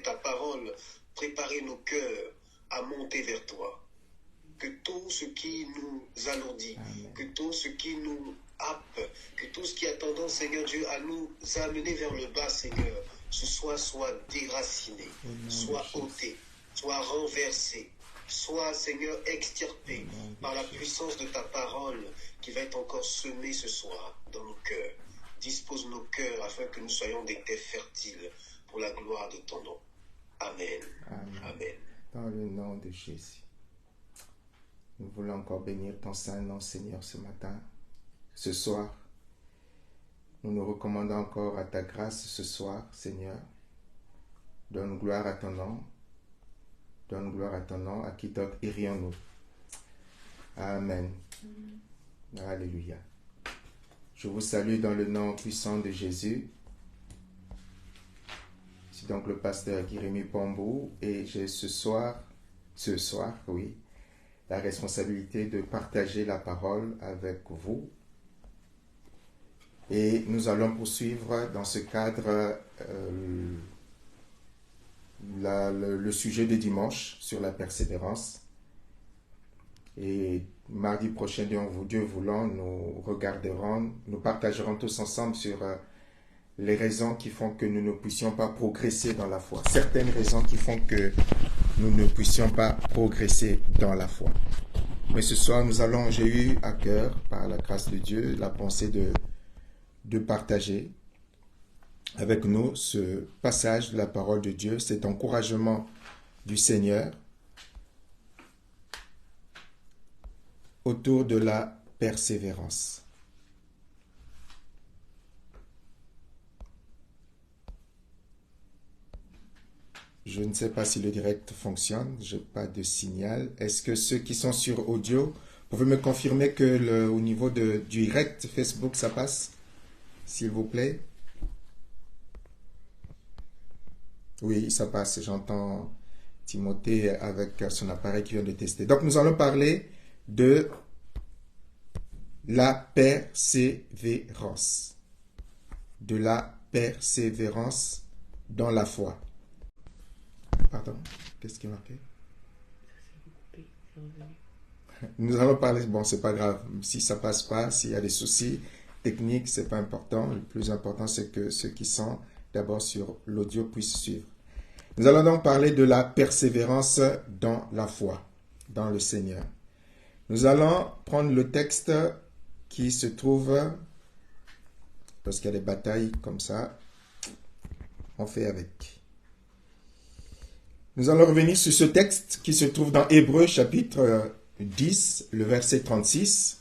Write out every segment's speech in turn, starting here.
ta parole, préparer nos cœurs à monter vers toi. Que tout ce qui nous alourdit, que tout ce qui nous happe, que tout ce qui a tendance, Seigneur Dieu, à nous amener vers le bas, Seigneur, ce soit déraciné, soit ôté, soit renversé, soit, Seigneur, extirpé par la puissance de ta parole qui va être encore semée ce soir dans nos cœurs. Dispose nos cœurs afin que nous soyons des terres fertiles pour la gloire de ton nom. Amen. Amen. Amen. Dans le nom de Jésus. Nous voulons encore bénir ton saint nom, Seigneur, ce matin, ce soir. Nous nous recommandons encore à ta grâce ce soir, Seigneur. Donne gloire à ton nom. Donne gloire à ton nom. À qui d'autre irions-nous? Amen. Alléluia. Je vous salue dans le nom puissant de Jésus. C'est donc le pasteur Guy-Rémy Pambou et j'ai ce soir, la responsabilité de partager la parole avec vous. Et nous allons poursuivre dans ce cadre le sujet de dimanche sur la persévérance. Et mardi prochain, Dieu voulant, nous partagerons tous ensemble sur les raisons qui font que nous ne puissions pas progresser dans la foi. Certaines raisons qui font que nous ne puissions pas progresser dans la foi. Mais ce soir, j'ai eu à cœur, par la grâce de Dieu, la pensée de partager avec nous ce passage de la parole de Dieu, cet encouragement du Seigneur autour de la persévérance. Je ne sais pas si le direct fonctionne, je n'ai pas de signal. Est-ce que ceux qui sont sur audio, pouvez me confirmer que au niveau du direct Facebook, ça passe, s'il vous plaît? Oui, ça passe, j'entends Timothée avec son appareil qui vient de tester. Donc nous allons parler de la persévérance. De la persévérance dans la foi. Pardon, qu'est-ce qui est marqué? Nous allons parler, bon, c'est pas grave, si ça passe pas, s'il y a des soucis techniques, c'est pas important. Le plus important, c'est que ceux qui sont d'abord sur l'audio puissent suivre. Nous allons donc parler de la persévérance dans la foi, dans le Seigneur. Nous allons prendre le texte qui se trouve, lorsqu'il y a des batailles comme ça, on fait avec. Nous allons revenir sur ce texte qui se trouve dans Hébreux chapitre 10, le verset 36.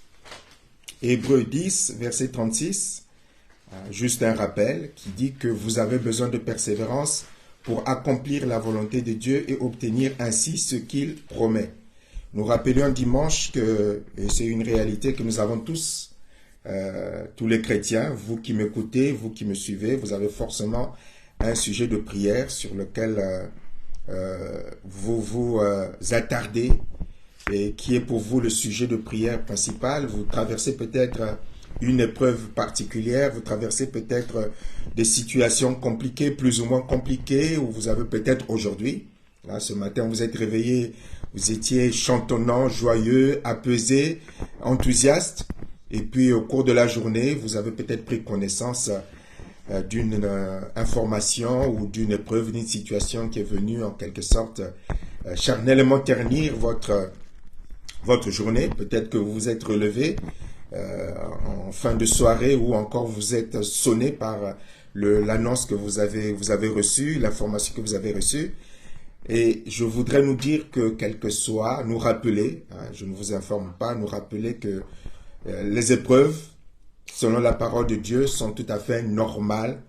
Hébreux 10, verset 36. Juste un rappel qui dit que vous avez besoin de persévérance pour accomplir la volonté de Dieu et obtenir ainsi ce qu'il promet. Nous rappelions dimanche que, et c'est une réalité que nous avons tous les chrétiens, vous qui m'écoutez, vous qui me suivez, vous avez forcément un sujet de prière sur lequel vous vous attardez et qui est pour vous le sujet de prière principal. Vous traversez peut-être une épreuve particulière, vous traversez peut-être des situations compliquées, plus ou moins compliquées, ou vous avez peut-être aujourd'hui, là, ce matin, vous êtes réveillé, vous étiez chantonnant, joyeux, apaisé, enthousiaste, et puis au cours de la journée, vous avez peut-être pris connaissance d'une information ou d'une épreuve, d'une situation qui est venue en quelque sorte charnellement ternir votre journée. Peut-être que vous vous êtes relevé en fin de soirée ou encore vous êtes sonné par l'annonce que vous avez reçue, l'information que vous avez reçue. Et je voudrais nous dire que quel que soit, nous rappeler, je ne vous informe pas, nous rappeler que les épreuves, selon la parole de Dieu, sont tout à fait normales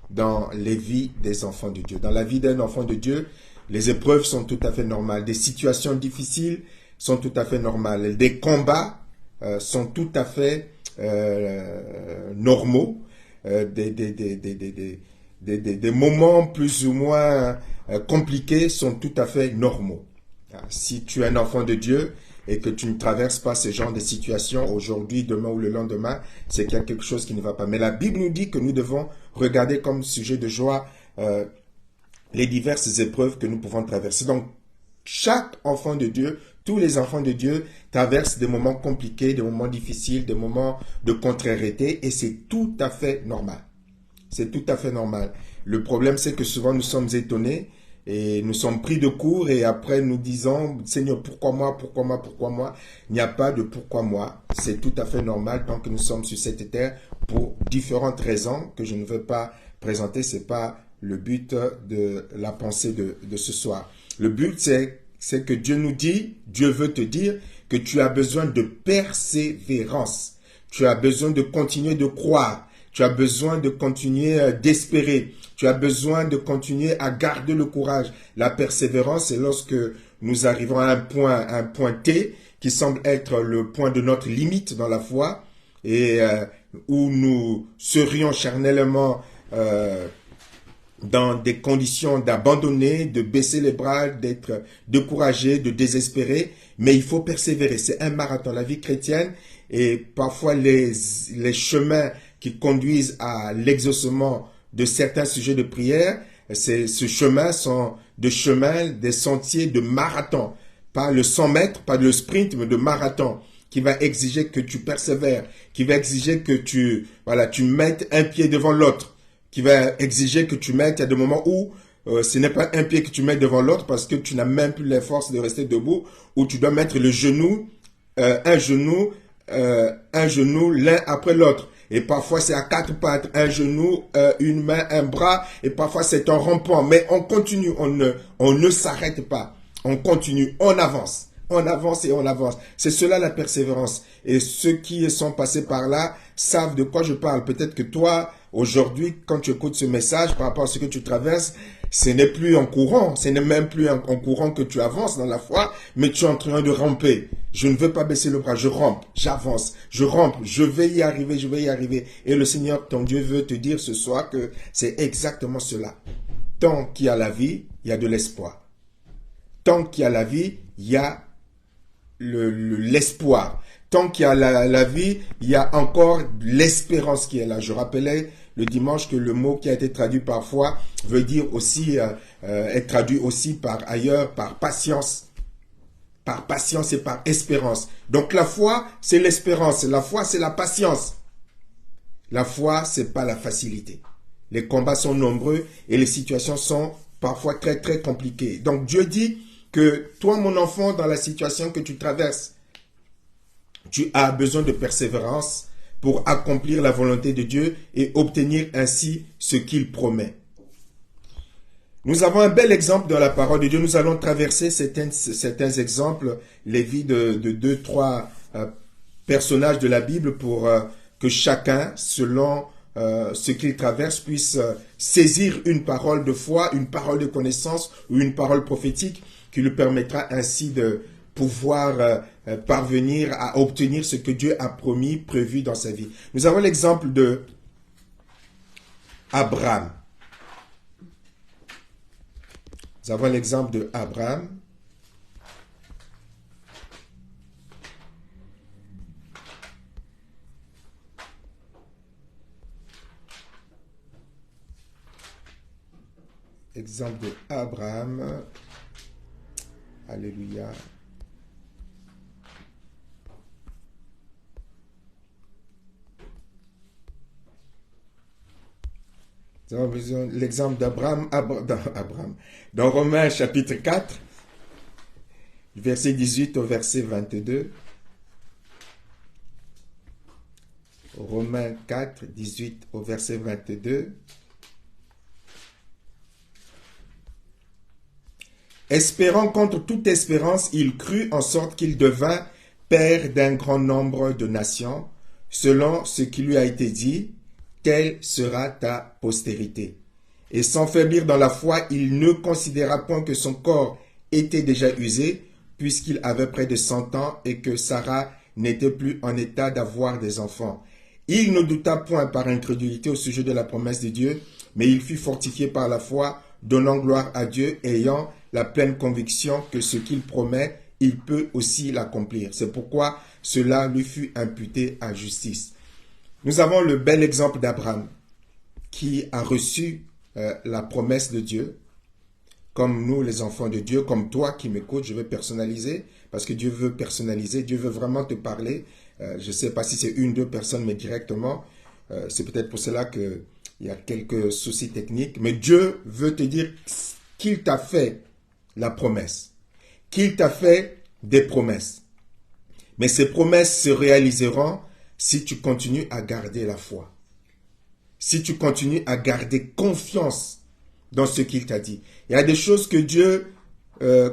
dans les vies des enfants de Dieu. Dans la vie d'un enfant de Dieu, les épreuves sont tout à fait normales. Des situations difficiles sont tout à fait normales. Des combats sont tout à fait normaux. Des moments plus ou moins compliqués sont tout à fait normaux. Si tu es un enfant de Dieu et que tu ne traverses pas ce genre de situation aujourd'hui, demain ou le lendemain, c'est qu'il y a quelque chose qui ne va pas. Mais la Bible nous dit que nous devons regarder comme sujet de joie les diverses épreuves que nous pouvons traverser. Donc, chaque enfant de Dieu, tous les enfants de Dieu traversent des moments compliqués, des moments difficiles, des moments de contrariété, et c'est tout à fait normal. C'est tout à fait normal. Le problème, c'est que souvent nous sommes étonnés et nous sommes pris de court et après nous disons, Seigneur, pourquoi moi, pourquoi moi, pourquoi moi? Il n'y a pas de pourquoi moi. C'est tout à fait normal tant que nous sommes sur cette terre pour différentes raisons que je ne veux pas présenter. C'est pas le but de la pensée de ce soir. Le but, c'est que Dieu nous dit, Dieu veut te dire que tu as besoin de persévérance. Tu as besoin de continuer de croire. Tu as besoin de continuer d'espérer. Tu as besoin de continuer à garder le courage. La persévérance, c'est lorsque nous arrivons à un point T qui semble être le point de notre limite dans la foi et où nous serions charnellement dans des conditions d'abandonner, de baisser les bras, d'être découragé, de désespérer. Mais il faut persévérer. C'est un marathon. La vie chrétienne et parfois les chemins qui conduisent à l'exaucement de certains sujets de prière, ce chemin sont des sentiers de marathon. Pas le 100 mètres, pas le sprint, mais de marathon, qui va exiger que tu persévères, qui va exiger que tu mettes un pied devant l'autre, qui va exiger que tu mettes, il y a des moments où ce n'est pas un pied que tu mets devant l'autre parce que tu n'as même plus les forces de rester debout, où tu dois mettre le genou, un genou l'un après l'autre. Et parfois c'est à quatre pattes, un genou, une main, un bras, et parfois c'est en rampant. Mais on continue, on ne s'arrête pas. On continue, on avance et on avance. C'est cela la persévérance. Et ceux qui sont passés par là savent de quoi je parle. Peut-être que toi, aujourd'hui, quand tu écoutes ce message par rapport à ce que tu traverses, ce n'est plus en courant, ce n'est même plus en courant que tu avances dans la foi, mais tu es en train de ramper. Je ne veux pas baisser le bras, je rampe, j'avance, je rampe, je vais y arriver, je vais y arriver. Et le Seigneur, ton Dieu, veut te dire ce soir que c'est exactement cela. Tant qu'il y a la vie, il y a de l'espoir. Tant qu'il y a la vie, il y a l'espoir. Tant qu'il y a la vie, il y a encore l'espérance qui est là. Je rappelais le dimanche que le mot qui a été traduit parfois veut dire aussi, être traduit aussi par ailleurs, par patience et par espérance. Donc la foi, c'est l'espérance. La foi, c'est la patience. La foi, c'est pas la facilité. Les combats sont nombreux et les situations sont parfois très, très compliquées. Donc Dieu dit que toi, mon enfant, dans la situation que tu traverses, tu as besoin de persévérance pour accomplir la volonté de Dieu et obtenir ainsi ce qu'il promet. Nous avons un bel exemple dans la parole de Dieu. Nous allons traverser certains exemples, les vies de 2-3 personnages de la Bible pour que chacun, selon ce qu'il traverse, puisse saisir une parole de foi, une parole de connaissance ou une parole prophétique qui lui permettra ainsi de pouvoir parvenir à obtenir ce que Dieu a promis, prévu dans sa vie. Nous avons l'exemple de Abraham. Nous avons l'exemple de Abraham. Exemple de Abraham. Alléluia. Nous avons besoin de l'exemple d'Abraham. Dans Romains chapitre 4, verset 18 au verset 22. Romains 4, 18 au verset 22. Espérant contre toute espérance, il crut en sorte qu'il devint père d'un grand nombre de nations, selon ce qui lui a été dit, telle sera ta postérité. Et sans faiblir dans la foi, il ne considéra point que son corps était déjà usé, puisqu'il avait près de 100 ans et que Sarah n'était plus en état d'avoir des enfants. Il ne douta point par incrédulité au sujet de la promesse de Dieu, mais il fut fortifié par la foi, donnant gloire à Dieu, ayant la pleine conviction que ce qu'il promet, il peut aussi l'accomplir. C'est pourquoi cela lui fut imputé à justice. Nous avons le bel exemple d'Abraham qui a reçu la promesse de Dieu comme nous, les enfants de Dieu, comme toi qui m'écoutes, je veux personnaliser, parce que Dieu veut personnaliser, Dieu veut vraiment te parler. Je ne sais pas si c'est une, deux personnes, mais directement. C'est peut-être pour cela qu'il y a quelques soucis techniques. Mais Dieu veut te dire qu'il t'a fait la promesse, qu'il t'a fait des promesses. Mais ces promesses se réaliseront si tu continues à garder la foi. Si tu continues à garder confiance dans ce qu'il t'a dit. Il y a des choses que Dieu,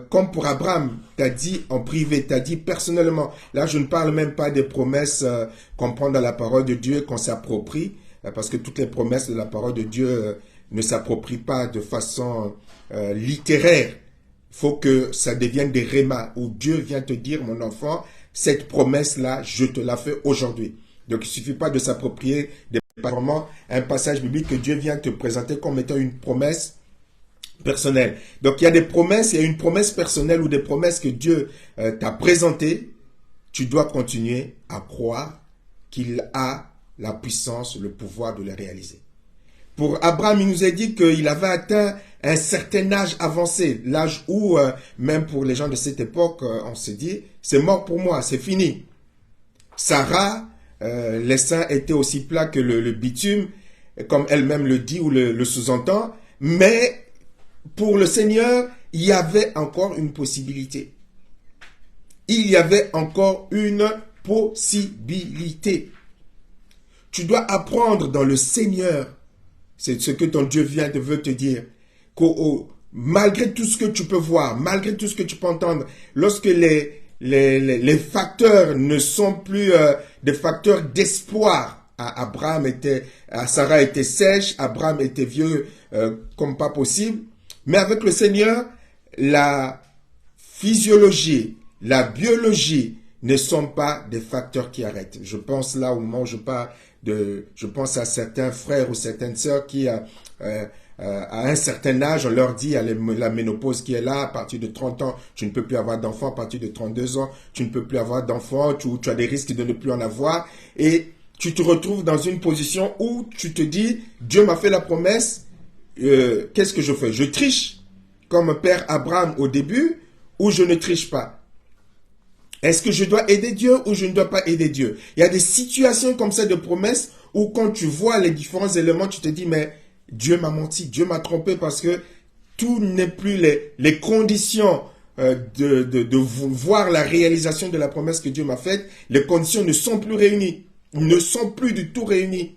comme pour Abraham, t'a dit en privé, t'a dit personnellement. Là, je ne parle même pas des promesses qu'on prend dans la parole de Dieu, qu'on s'approprie, parce que toutes les promesses de la parole de Dieu ne s'approprient pas de façon littéraire. Il faut que ça devienne des rémas, où Dieu vient te dire, mon enfant, cette promesse-là, je te la fais aujourd'hui. Donc, il ne suffit pas de s'approprier des vraiment un passage biblique que Dieu vient te présenter comme étant une promesse personnelle. Donc il y a des promesses, il y a une promesse personnelle ou des promesses que Dieu t'a présentées. Tu dois continuer à croire qu'il a la puissance, le pouvoir de les réaliser. Pour Abraham, il nous a dit qu'il avait atteint un certain âge avancé, l'âge où, même pour les gens de cette époque, on se dit, c'est mort pour moi, c'est fini. Sarah, les seins étaient aussi plats que le bitume, comme elle-même le dit ou le sous-entend, mais pour le Seigneur, il y avait encore une possibilité. Il y avait encore une possibilité. Tu dois apprendre dans le Seigneur, c'est ce que ton Dieu veut te dire, malgré tout ce que tu peux voir, malgré tout ce que tu peux entendre, lorsque les facteurs ne sont plus des facteurs d'espoir. Sarah était sèche, Abraham était vieux comme pas possible. Mais avec le Seigneur, la physiologie, la biologie ne sont pas des facteurs qui arrêtent. Je pense là au moment où je pense à certains frères ou certaines sœurs qui à un certain âge, on leur dit, il y a la ménopause qui est là, à partir de 30 ans, tu ne peux plus avoir d'enfants, à partir de 32 ans, tu ne peux plus avoir d'enfants, tu as des risques de ne plus en avoir, et tu te retrouves dans une position où tu te dis, Dieu m'a fait la promesse, qu'est-ce que je fais? Je triche, comme Père Abraham au début, ou je ne triche pas? Est-ce que je dois aider Dieu ou je ne dois pas aider Dieu? Il y a des situations comme ça de promesses où quand tu vois les différents éléments, tu te dis, mais Dieu m'a menti, Dieu m'a trompé parce que tout n'est plus les conditions de voir la réalisation de la promesse que Dieu m'a faite. Les conditions ne sont plus réunies, ne sont plus du tout réunies.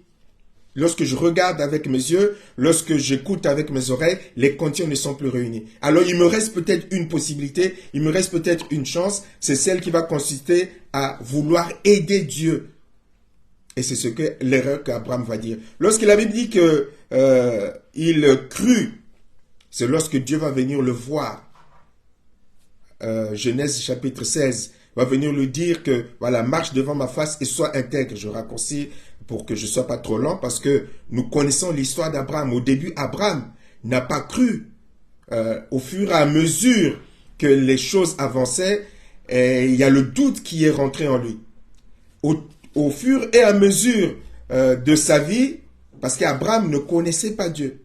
Lorsque je regarde avec mes yeux, lorsque j'écoute avec mes oreilles, les conditions ne sont plus réunies. Alors il me reste peut-être une possibilité, il me reste peut-être une chance, c'est celle qui va consister à vouloir aider Dieu. Et c'est ce que l'erreur qu'Abraham va dire. Lorsque la Bible dit que il crut, c'est lorsque Dieu va venir le voir. Genèse chapitre 16 va venir lui dire que voilà, marche devant ma face et sois intègre. Je raccourcis pour que je ne sois pas trop lent parce que nous connaissons l'histoire d'Abraham. Au début, Abraham n'a pas cru. Au fur et à mesure que les choses avançaient, il y a le doute qui est rentré en lui. Au fur et à mesure de sa vie, parce qu'Abraham ne connaissait pas Dieu,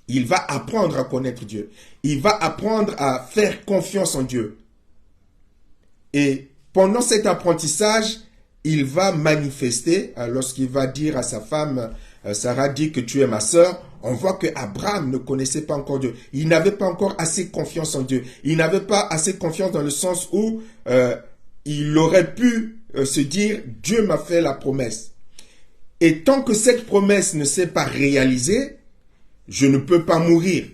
il va apprendre à connaître Dieu. Il va apprendre à faire confiance en Dieu. Et pendant cet apprentissage, il va manifester, lorsqu'il va dire à sa femme, Sarah dit que tu es ma sœur, on voit que Abraham ne connaissait pas encore Dieu. Il n'avait pas encore assez confiance en Dieu. Il n'avait pas assez confiance dans le sens où il aurait pu se dire, Dieu m'a fait la promesse. Et tant que cette promesse ne s'est pas réalisée, je ne peux pas mourir.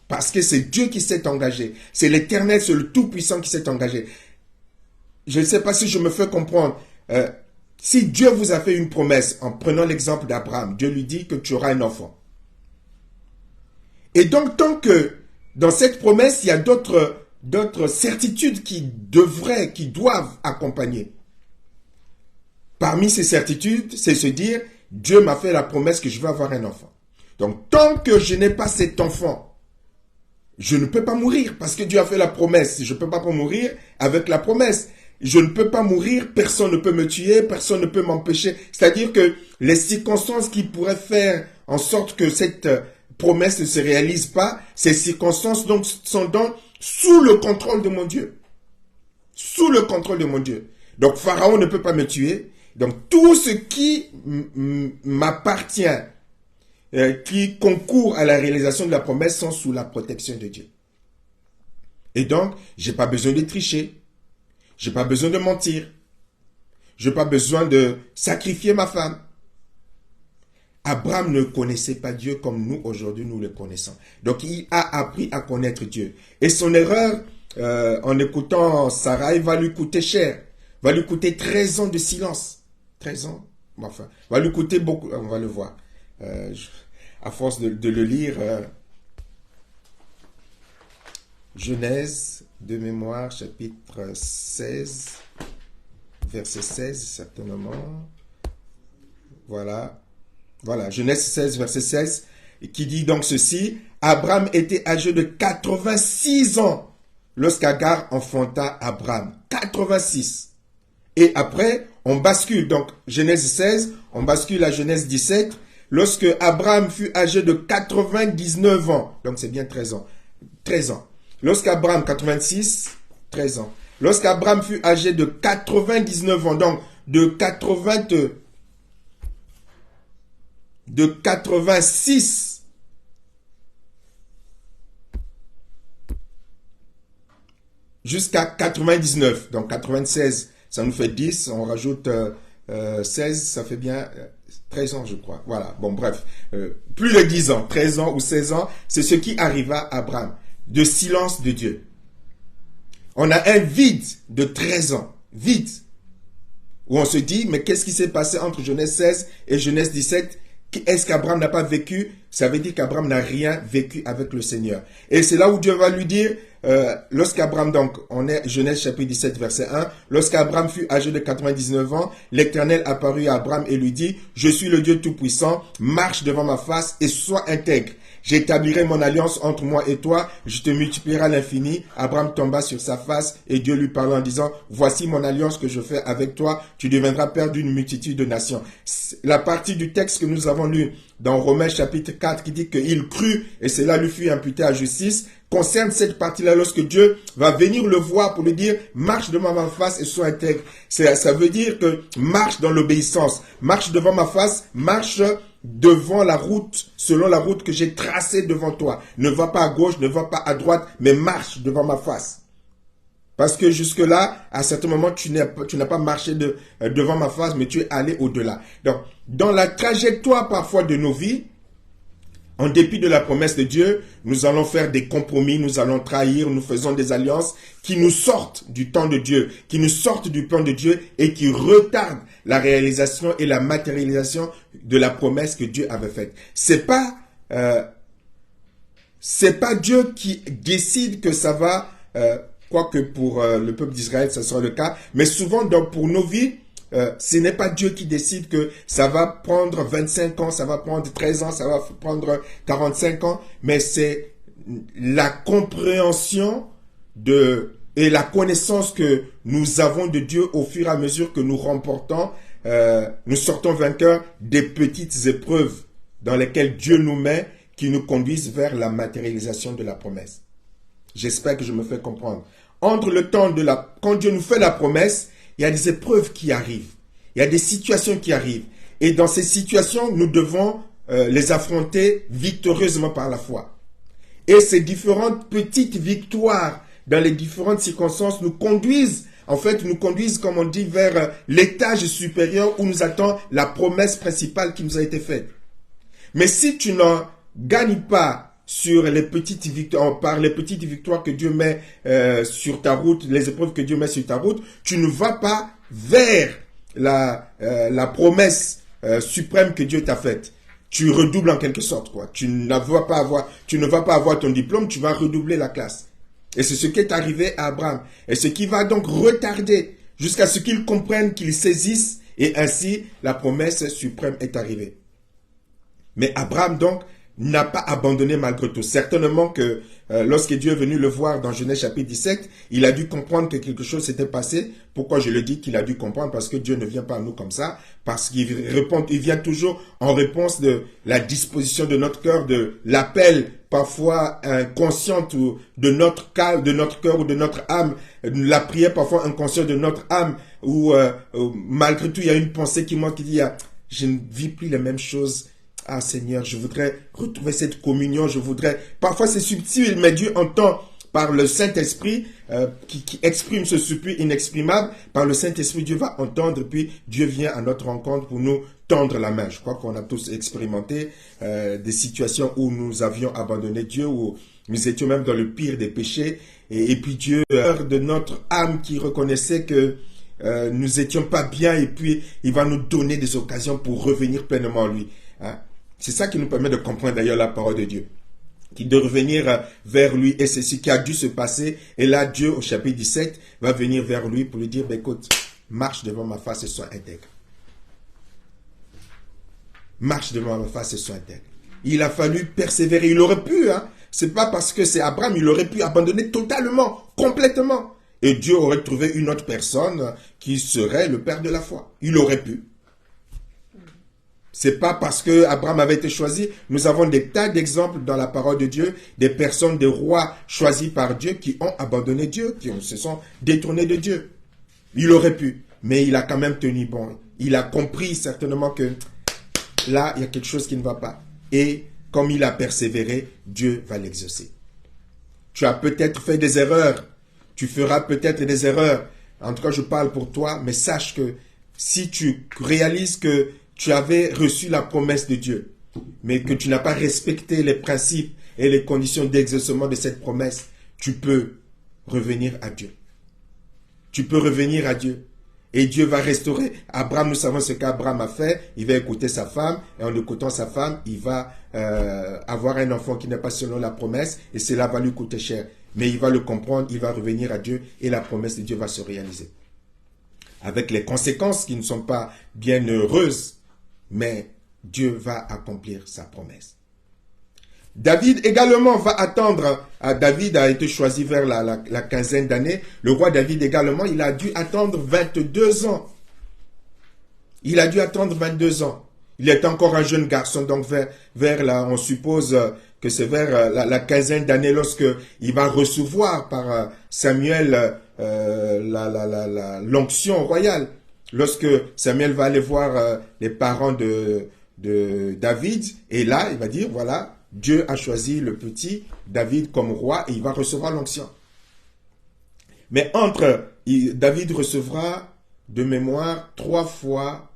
Parce que c'est Dieu qui s'est engagé. C'est l'Éternel, c'est le Tout-Puissant qui s'est engagé. Je ne sais pas si je me fais comprendre. Si Dieu vous a fait une promesse, en prenant l'exemple d'Abraham, Dieu lui dit que tu auras un enfant. Et donc, tant que dans cette promesse, il y a d'autres certitudes qui doivent accompagner. Parmi ces certitudes, c'est se dire, Dieu m'a fait la promesse que je vais avoir un enfant. Donc, tant que je n'ai pas cet enfant, je ne peux pas mourir parce que Dieu a fait la promesse. Je ne peux pas mourir avec la promesse. Je ne peux pas mourir, personne ne peut me tuer, personne ne peut m'empêcher. C'est-à-dire que les circonstances qui pourraient faire en sorte que cette promesse ne se réalise pas, ces circonstances donc sont donc sous le contrôle de mon Dieu. Sous le contrôle de mon Dieu. Donc Pharaon ne peut pas me tuer. Donc tout ce qui m'appartient, qui concourt à la réalisation de la promesse sont sous la protection de Dieu. Et donc, j'ai pas besoin de tricher. J'ai pas besoin de mentir. J'ai pas besoin de sacrifier ma femme. Abraham ne connaissait pas Dieu comme nous, aujourd'hui, nous le connaissons. Donc, il a appris à connaître Dieu. Et son erreur, en écoutant Sarai, va lui coûter cher. Va lui coûter 13 ans de silence. 13 ans, enfin, va lui coûter beaucoup, on va le voir. À force de le lire, Genèse de mémoire, chapitre 16, verset 16, certainement. Voilà, Genèse 16, verset 16, qui dit donc ceci: Abraham était âgé de 86 ans lorsqu'Agar enfanta Abraham. 86. Et après, on bascule, donc Genèse 16, on bascule à Genèse 17, lorsque Abraham fut âgé de 99 ans, donc c'est bien 13 ans. 13 ans. Lorsqu'Abraham, 86, 13 ans. Lorsqu'Abraham fut âgé de 99 ans, donc de 86 jusqu'à 99, donc 96, ça nous fait 10, on rajoute 16, ça fait bien 13 ans, je crois. Voilà, bon, bref, plus de 10 ans, 13 ans ou 16 ans, c'est ce qui arriva à Abraham, de silence de Dieu. On a un vide de 13 ans, vide, où on se dit, mais qu'est-ce qui s'est passé entre Genèse 16 et Genèse 17? Est-ce qu'Abraham n'a pas vécu? Ça veut dire qu'Abraham n'a rien vécu avec le Seigneur. Et c'est là où Dieu va lui dire, lorsqu'Abraham, donc, on est Genèse chapitre 17, verset 1, lorsqu'Abraham fut âgé de 99 ans, l'Éternel apparut à Abraham et lui dit, je suis le Dieu Tout-Puissant, marche devant ma face et sois intègre. J'établirai mon alliance entre moi et toi, je te multiplierai à l'infini. Abraham tomba sur sa face et Dieu lui parla en disant, voici mon alliance que je fais avec toi, tu deviendras père d'une multitude de nations. La partie du texte que nous avons lu dans Romains chapitre 4 qui dit qu'il crut et cela lui fut imputé à justice, concerne cette partie-là lorsque Dieu va venir le voir pour lui dire, marche devant ma face et sois intègre. Ça veut dire que marche dans l'obéissance, marche devant ma face, marche devant la route, selon la route que j'ai tracée devant toi. Ne va pas à gauche, ne va pas à droite, mais marche devant ma face. Parce que jusque-là, à certains moments, tu n'as pas marché devant ma face, mais tu es allé au-delà. Donc, dans la trajectoire parfois de nos vies, en dépit de la promesse de Dieu, nous allons faire des compromis, nous allons trahir, nous faisons des alliances qui nous sortent du temps de Dieu, qui nous sortent du plan de Dieu et qui retardent la réalisation et la matérialisation de la promesse que Dieu avait faite. C'est pas Dieu qui décide que ça va, quoique pour le peuple d'Israël, ça sera le cas, mais souvent donc pour nos vies, ce n'est pas Dieu qui décide que ça va prendre 25 ans, ça va prendre 13 ans, ça va prendre 45 ans, mais c'est la compréhension et la connaissance que nous avons de Dieu au fur et à mesure que nous remportons, nous sortons vainqueurs des petites épreuves dans lesquelles Dieu nous met, qui nous conduisent vers la matérialisation de la promesse. J'espère que je me fais comprendre. Entre le temps quand Dieu nous fait la promesse, il y a des épreuves qui arrivent. Il y a des situations qui arrivent. Et dans ces situations, nous devons les affronter victorieusement par la foi. Et ces différentes petites victoires dans les différentes circonstances nous conduisent, comme on dit, vers l'étage supérieur où nous attend la promesse principale qui nous a été faite. Mais si tu n'en gagnes pas sur les petites victoires, par les petites victoires que Dieu met sur ta route, les épreuves que Dieu met sur ta route, tu ne vas pas vers la promesse suprême que Dieu t'a faite. Tu redoubles en quelque sorte, quoi. Tu ne vas pas avoir ton diplôme, tu vas redoubler la classe. Et c'est ce qui est arrivé à Abraham. Et ce qui va donc retarder jusqu'à ce qu'il comprenne, qu'il saisisse, et ainsi la promesse suprême est arrivée. Mais Abraham donc n'a pas abandonné malgré tout. Certainement que lorsque Dieu est venu le voir dans Genèse chapitre 17, il a dû comprendre que quelque chose s'était passé. Pourquoi je le dis qu'il a dû comprendre? Parce que Dieu ne vient pas à nous comme ça, parce qu'il répond, il vient toujours en réponse de la disposition de notre cœur, de l'appel parfois inconsciente ou de notre cœur ou de notre âme, la prière parfois inconsciente de notre âme, où malgré tout il y a une pensée qui monte, qui dit je ne vis plus les mêmes choses. Ah Seigneur, je voudrais retrouver cette communion, je voudrais... Parfois c'est subtil, mais Dieu entend par le Saint-Esprit qui exprime ce supplice inexprimable. Par le Saint-Esprit, Dieu va entendre, puis Dieu vient à notre rencontre pour nous tendre la main. Je crois qu'on a tous expérimenté des situations où nous avions abandonné Dieu, où nous étions même dans le pire des péchés. Et puis Dieu, de notre âme qui reconnaissait que nous étions pas bien, et puis il va nous donner des occasions pour revenir pleinement à lui. Hein? C'est ça qui nous permet de comprendre d'ailleurs la parole de Dieu, de revenir vers lui, et c'est ce qui a dû se passer. Et là, Dieu, au chapitre 17, va venir vers lui pour lui dire, écoute, marche devant ma face et sois intègre. Marche devant ma face et sois intègre. Il a fallu persévérer. Il aurait pu, hein. C'est pas parce que c'est Abraham, il aurait pu abandonner totalement, complètement. Et Dieu aurait trouvé une autre personne qui serait le père de la foi. Il aurait pu. C'est pas parce que Abraham avait été choisi. Nous avons des tas d'exemples dans la parole de Dieu, des personnes, des rois choisis par Dieu qui ont abandonné Dieu, qui se sont détournés de Dieu. Il aurait pu, mais il a quand même tenu bon. Il a compris certainement que là, il y a quelque chose qui ne va pas. Et comme il a persévéré, Dieu va l'exaucer. Tu as peut-être fait des erreurs. Tu feras peut-être des erreurs. En tout cas, je parle pour toi, mais sache que si tu réalises que tu avais reçu la promesse de Dieu, mais que tu n'as pas respecté les principes et les conditions d'exaucement de cette promesse, tu peux revenir à Dieu. Tu peux revenir à Dieu. Et Dieu va restaurer. Abraham, nous savons ce qu'Abraham a fait. Il va écouter sa femme. Et en écoutant sa femme, il va avoir un enfant qui n'est pas selon la promesse. Et cela va lui coûter cher. Mais il va le comprendre. Il va revenir à Dieu. Et la promesse de Dieu va se réaliser. Avec les conséquences qui ne sont pas bien heureuses. Mais Dieu va accomplir sa promesse. David également va attendre. David a été choisi vers la quinzaine d'années. Le roi David également, il a dû attendre 22 ans. Il a dû attendre 22 ans. Il est encore un jeune garçon, donc vers là, on suppose que c'est vers la quinzaine d'années lorsque il va recevoir par Samuel l'onction royale. Lorsque Samuel va aller voir les parents de David, et là, il va dire, voilà, Dieu a choisi le petit David comme roi et il va recevoir l'onction. Mais David recevra de mémoire trois fois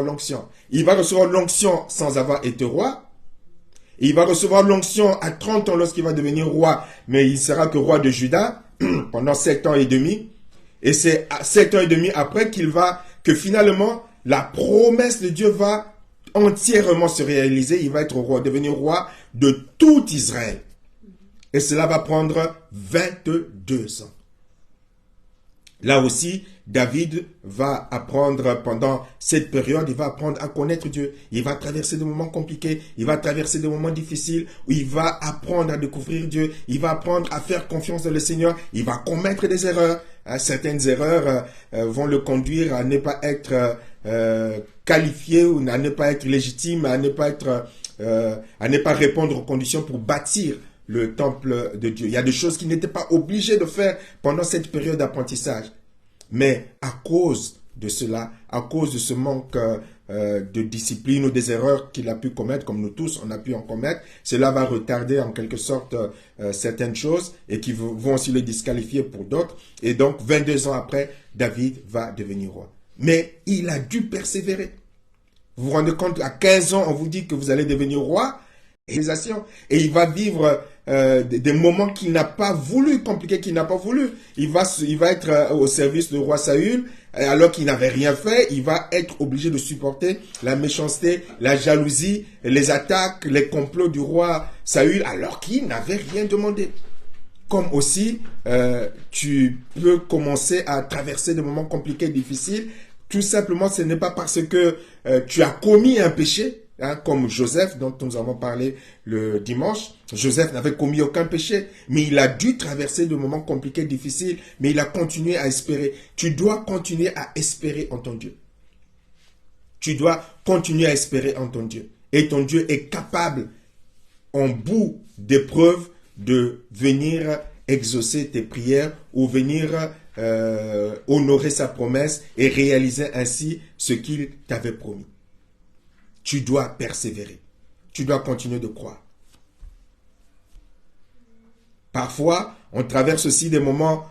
l'onction. Il va recevoir l'onction sans avoir été roi. Et il va recevoir l'onction à 30 ans lorsqu'il va devenir roi, mais il sera que roi de Juda pendant 7 ans et demi. Et c'est 7 ans et demi après que finalement, la promesse de Dieu va entièrement se réaliser. Il va être roi, devenir roi de tout Israël. Et cela va prendre 22 ans. Là aussi, David va apprendre pendant cette période, il va apprendre à connaître Dieu. Il va traverser des moments compliqués, il va traverser des moments difficiles, où il va apprendre à découvrir Dieu, il va apprendre à faire confiance dans le Seigneur, il va commettre des erreurs. Certaines erreurs vont le conduire à ne pas être qualifié ou à ne pas être légitime, à ne pas répondre aux conditions pour bâtir le temple de Dieu. Il y a des choses qu'il n'était pas obligé de faire pendant cette période d'apprentissage. Mais à cause de cela, à cause de ce manque de discipline ou des erreurs qu'il a pu commettre, comme nous tous, on a pu en commettre, cela va retarder en quelque sorte certaines choses et qui vont aussi le disqualifier pour d'autres. Et donc, 22 ans après, David va devenir roi. Mais il a dû persévérer. Vous vous rendez compte, à 15 ans, on vous dit que vous allez devenir roi, et il va vivre des moments qu'il n'a pas voulu, compliqués qu'il n'a pas voulu. Il va être au service du roi Saül, alors qu'il n'avait rien fait. Il va être obligé de supporter la méchanceté, la jalousie, les attaques, les complots du roi Saül, alors qu'il n'avait rien demandé. Comme aussi, tu peux commencer à traverser des moments compliqués, difficiles. Tout simplement, ce n'est pas parce que tu as commis un péché comme Joseph, dont nous avons parlé le dimanche. Joseph n'avait commis aucun péché, mais il a dû traverser de moments compliqués, difficiles, mais il a continué à espérer. Tu dois continuer à espérer en ton Dieu. Tu dois continuer à espérer en ton Dieu. Et ton Dieu est capable, en bout d'épreuve, de venir exaucer tes prières ou venir honorer sa promesse et réaliser ainsi ce qu'il t'avait promis. Tu dois persévérer. Tu dois continuer de croire. Parfois, on traverse aussi des moments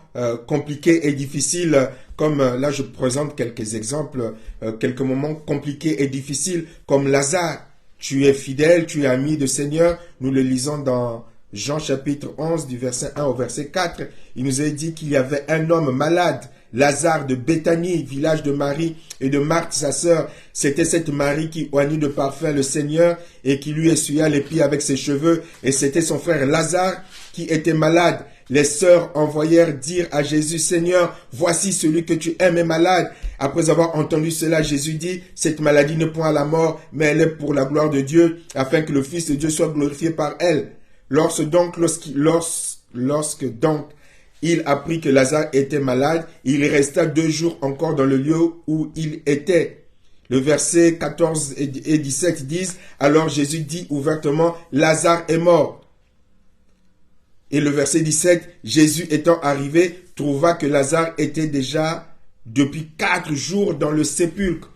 compliqués et difficiles, comme là je présente quelques exemples, quelques moments compliqués et difficiles, comme Lazare. Tu es fidèle, tu es ami du Seigneur. Nous le lisons dans Jean chapitre 11, du verset 1 au verset 4. Il nous est dit qu'il y avait un homme malade, Lazare de Béthanie, village de Marie et de Marthe, sa sœur. C'était cette Marie qui oignit de parfum le Seigneur et qui lui essuya les pieds avec ses cheveux. Et c'était son frère Lazare qui était malade. Les sœurs envoyèrent dire à Jésus, Seigneur, voici celui que tu aimes est malade. Après avoir entendu cela, Jésus dit, cette maladie ne point à la mort, mais elle est pour la gloire de Dieu, afin que le Fils de Dieu soit glorifié par elle. Lorsque donc il apprit que Lazare était malade, il resta 2 jours encore dans le lieu où il était. Le verset 14 et 17 disent, alors Jésus dit ouvertement, Lazare est mort. Et le verset 17, Jésus étant arrivé, trouva que Lazare était déjà depuis 4 jours dans le sépulcre.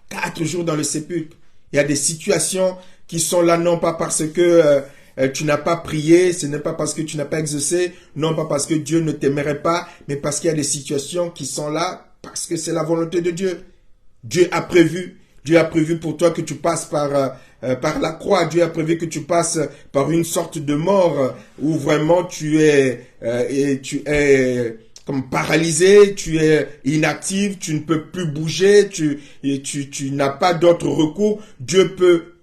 4 jours dans le sépulcre. Il y a des situations qui sont là non pas parce que tu n'as pas prié, ce n'est pas parce que tu n'as pas exaucé, non pas parce que Dieu ne t'aimerait pas, mais parce qu'il y a des situations qui sont là parce que c'est la volonté de Dieu. Dieu a prévu pour toi que tu passes par la croix. Dieu a prévu que tu passes par une sorte de mort où vraiment tu es comme paralysé, tu es inactif, tu ne peux plus bouger, tu n'as pas d'autre recours. Dieu peut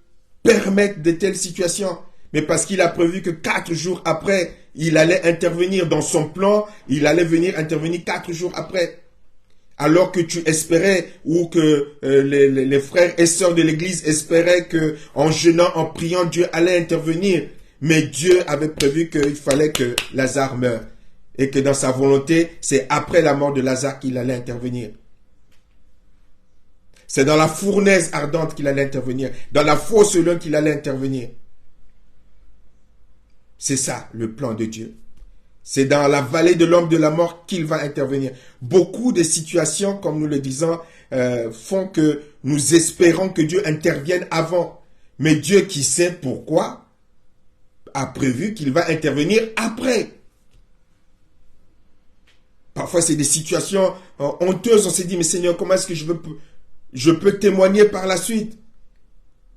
permettre de telles situations. Mais parce qu'il a prévu que 4 jours après, il allait intervenir dans son plan, il allait venir intervenir 4 jours après. Alors que tu espérais, ou que les frères et sœurs de l'église espéraient que en jeûnant, en priant, Dieu allait intervenir. Mais Dieu avait prévu qu'il fallait que Lazare meure. Et que dans sa volonté, c'est après la mort de Lazare qu'il allait intervenir. C'est dans la fournaise ardente qu'il allait intervenir. Dans la fosse lune qu'il allait intervenir. C'est ça le plan de Dieu. C'est dans la vallée de l'ombre de la mort qu'il va intervenir. Beaucoup de situations, comme nous le disons, font que nous espérons que Dieu intervienne avant. Mais Dieu qui sait pourquoi a prévu qu'il va intervenir après. Parfois, c'est des situations honteuses. On s'est dit, mais Seigneur, comment est-ce que je peux témoigner par la suite?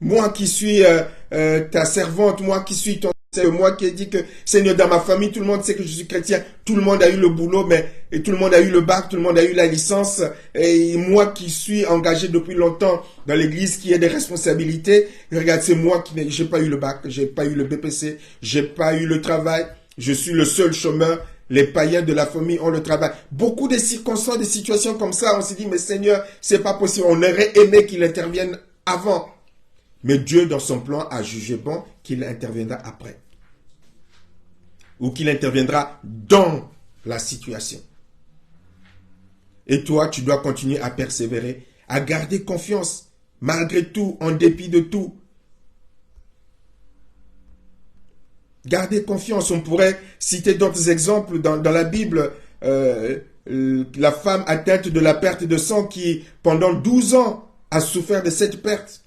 Moi qui suis ta servante, moi qui suis ton... C'est moi qui ai dit que, Seigneur, dans ma famille, tout le monde sait que je suis chrétien. Tout le monde a eu le boulot, et tout le monde a eu le bac, tout le monde a eu la licence. Et moi qui suis engagé depuis longtemps dans l'église, qui a des responsabilités, regarde, c'est moi qui n'ai pas eu le bac, j'ai pas eu le BPC, j'ai pas eu le travail. Je suis le seul chômeur. Les païens de la famille ont le travail. Beaucoup de circonstances, de situations comme ça, on s'est dit, mais Seigneur, c'est pas possible. On aurait aimé qu'il intervienne avant. Mais Dieu, dans son plan, a jugé bon qu'il interviendra après. Ou qu'il interviendra dans la situation. Et toi, tu dois continuer à persévérer, à garder confiance, malgré tout, en dépit de tout. Gardez confiance. On pourrait citer d'autres exemples dans la Bible. La femme atteinte de la perte de sang qui, pendant 12 ans, a souffert de cette perte.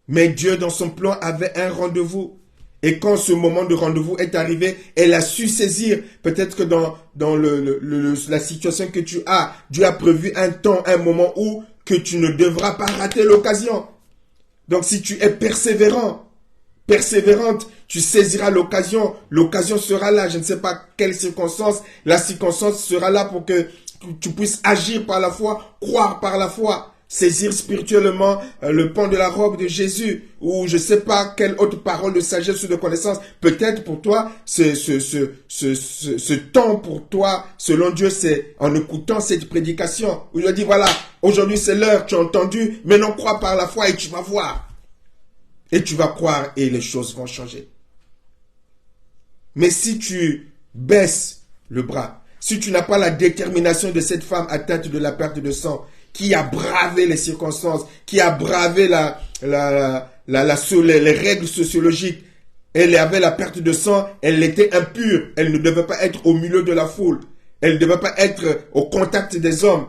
Mais Dieu, dans son plan, avait un rendez-vous. Et quand ce moment de rendez-vous est arrivé, elle a su saisir. Peut-être que dans la situation que tu as, Dieu a prévu un temps, un moment où que tu ne devras pas rater l'occasion. Donc si tu es persévérante, tu saisiras l'occasion. L'occasion sera là. Je ne sais pas quelle circonstance. La circonstance sera là pour que tu puisses agir par la foi, croire par la foi. saisir spirituellement le pan de la robe de Jésus, ou je ne sais pas quelle autre parole de sagesse ou de connaissance. Peut-être pour toi, ce temps pour toi, selon Dieu, c'est en écoutant cette prédication, où il a dit, voilà, aujourd'hui c'est l'heure, tu as entendu, maintenant crois par la foi et tu vas voir. Et tu vas croire et les choses vont changer. Mais si tu baisses le bras, si tu n'as pas la détermination de cette femme atteinte de la perte de sang, qui a bravé les circonstances, qui a bravé les règles sociologiques, elle avait la perte de sang, elle était impure, elle ne devait pas être au milieu de la foule, elle ne devait pas être au contact des hommes,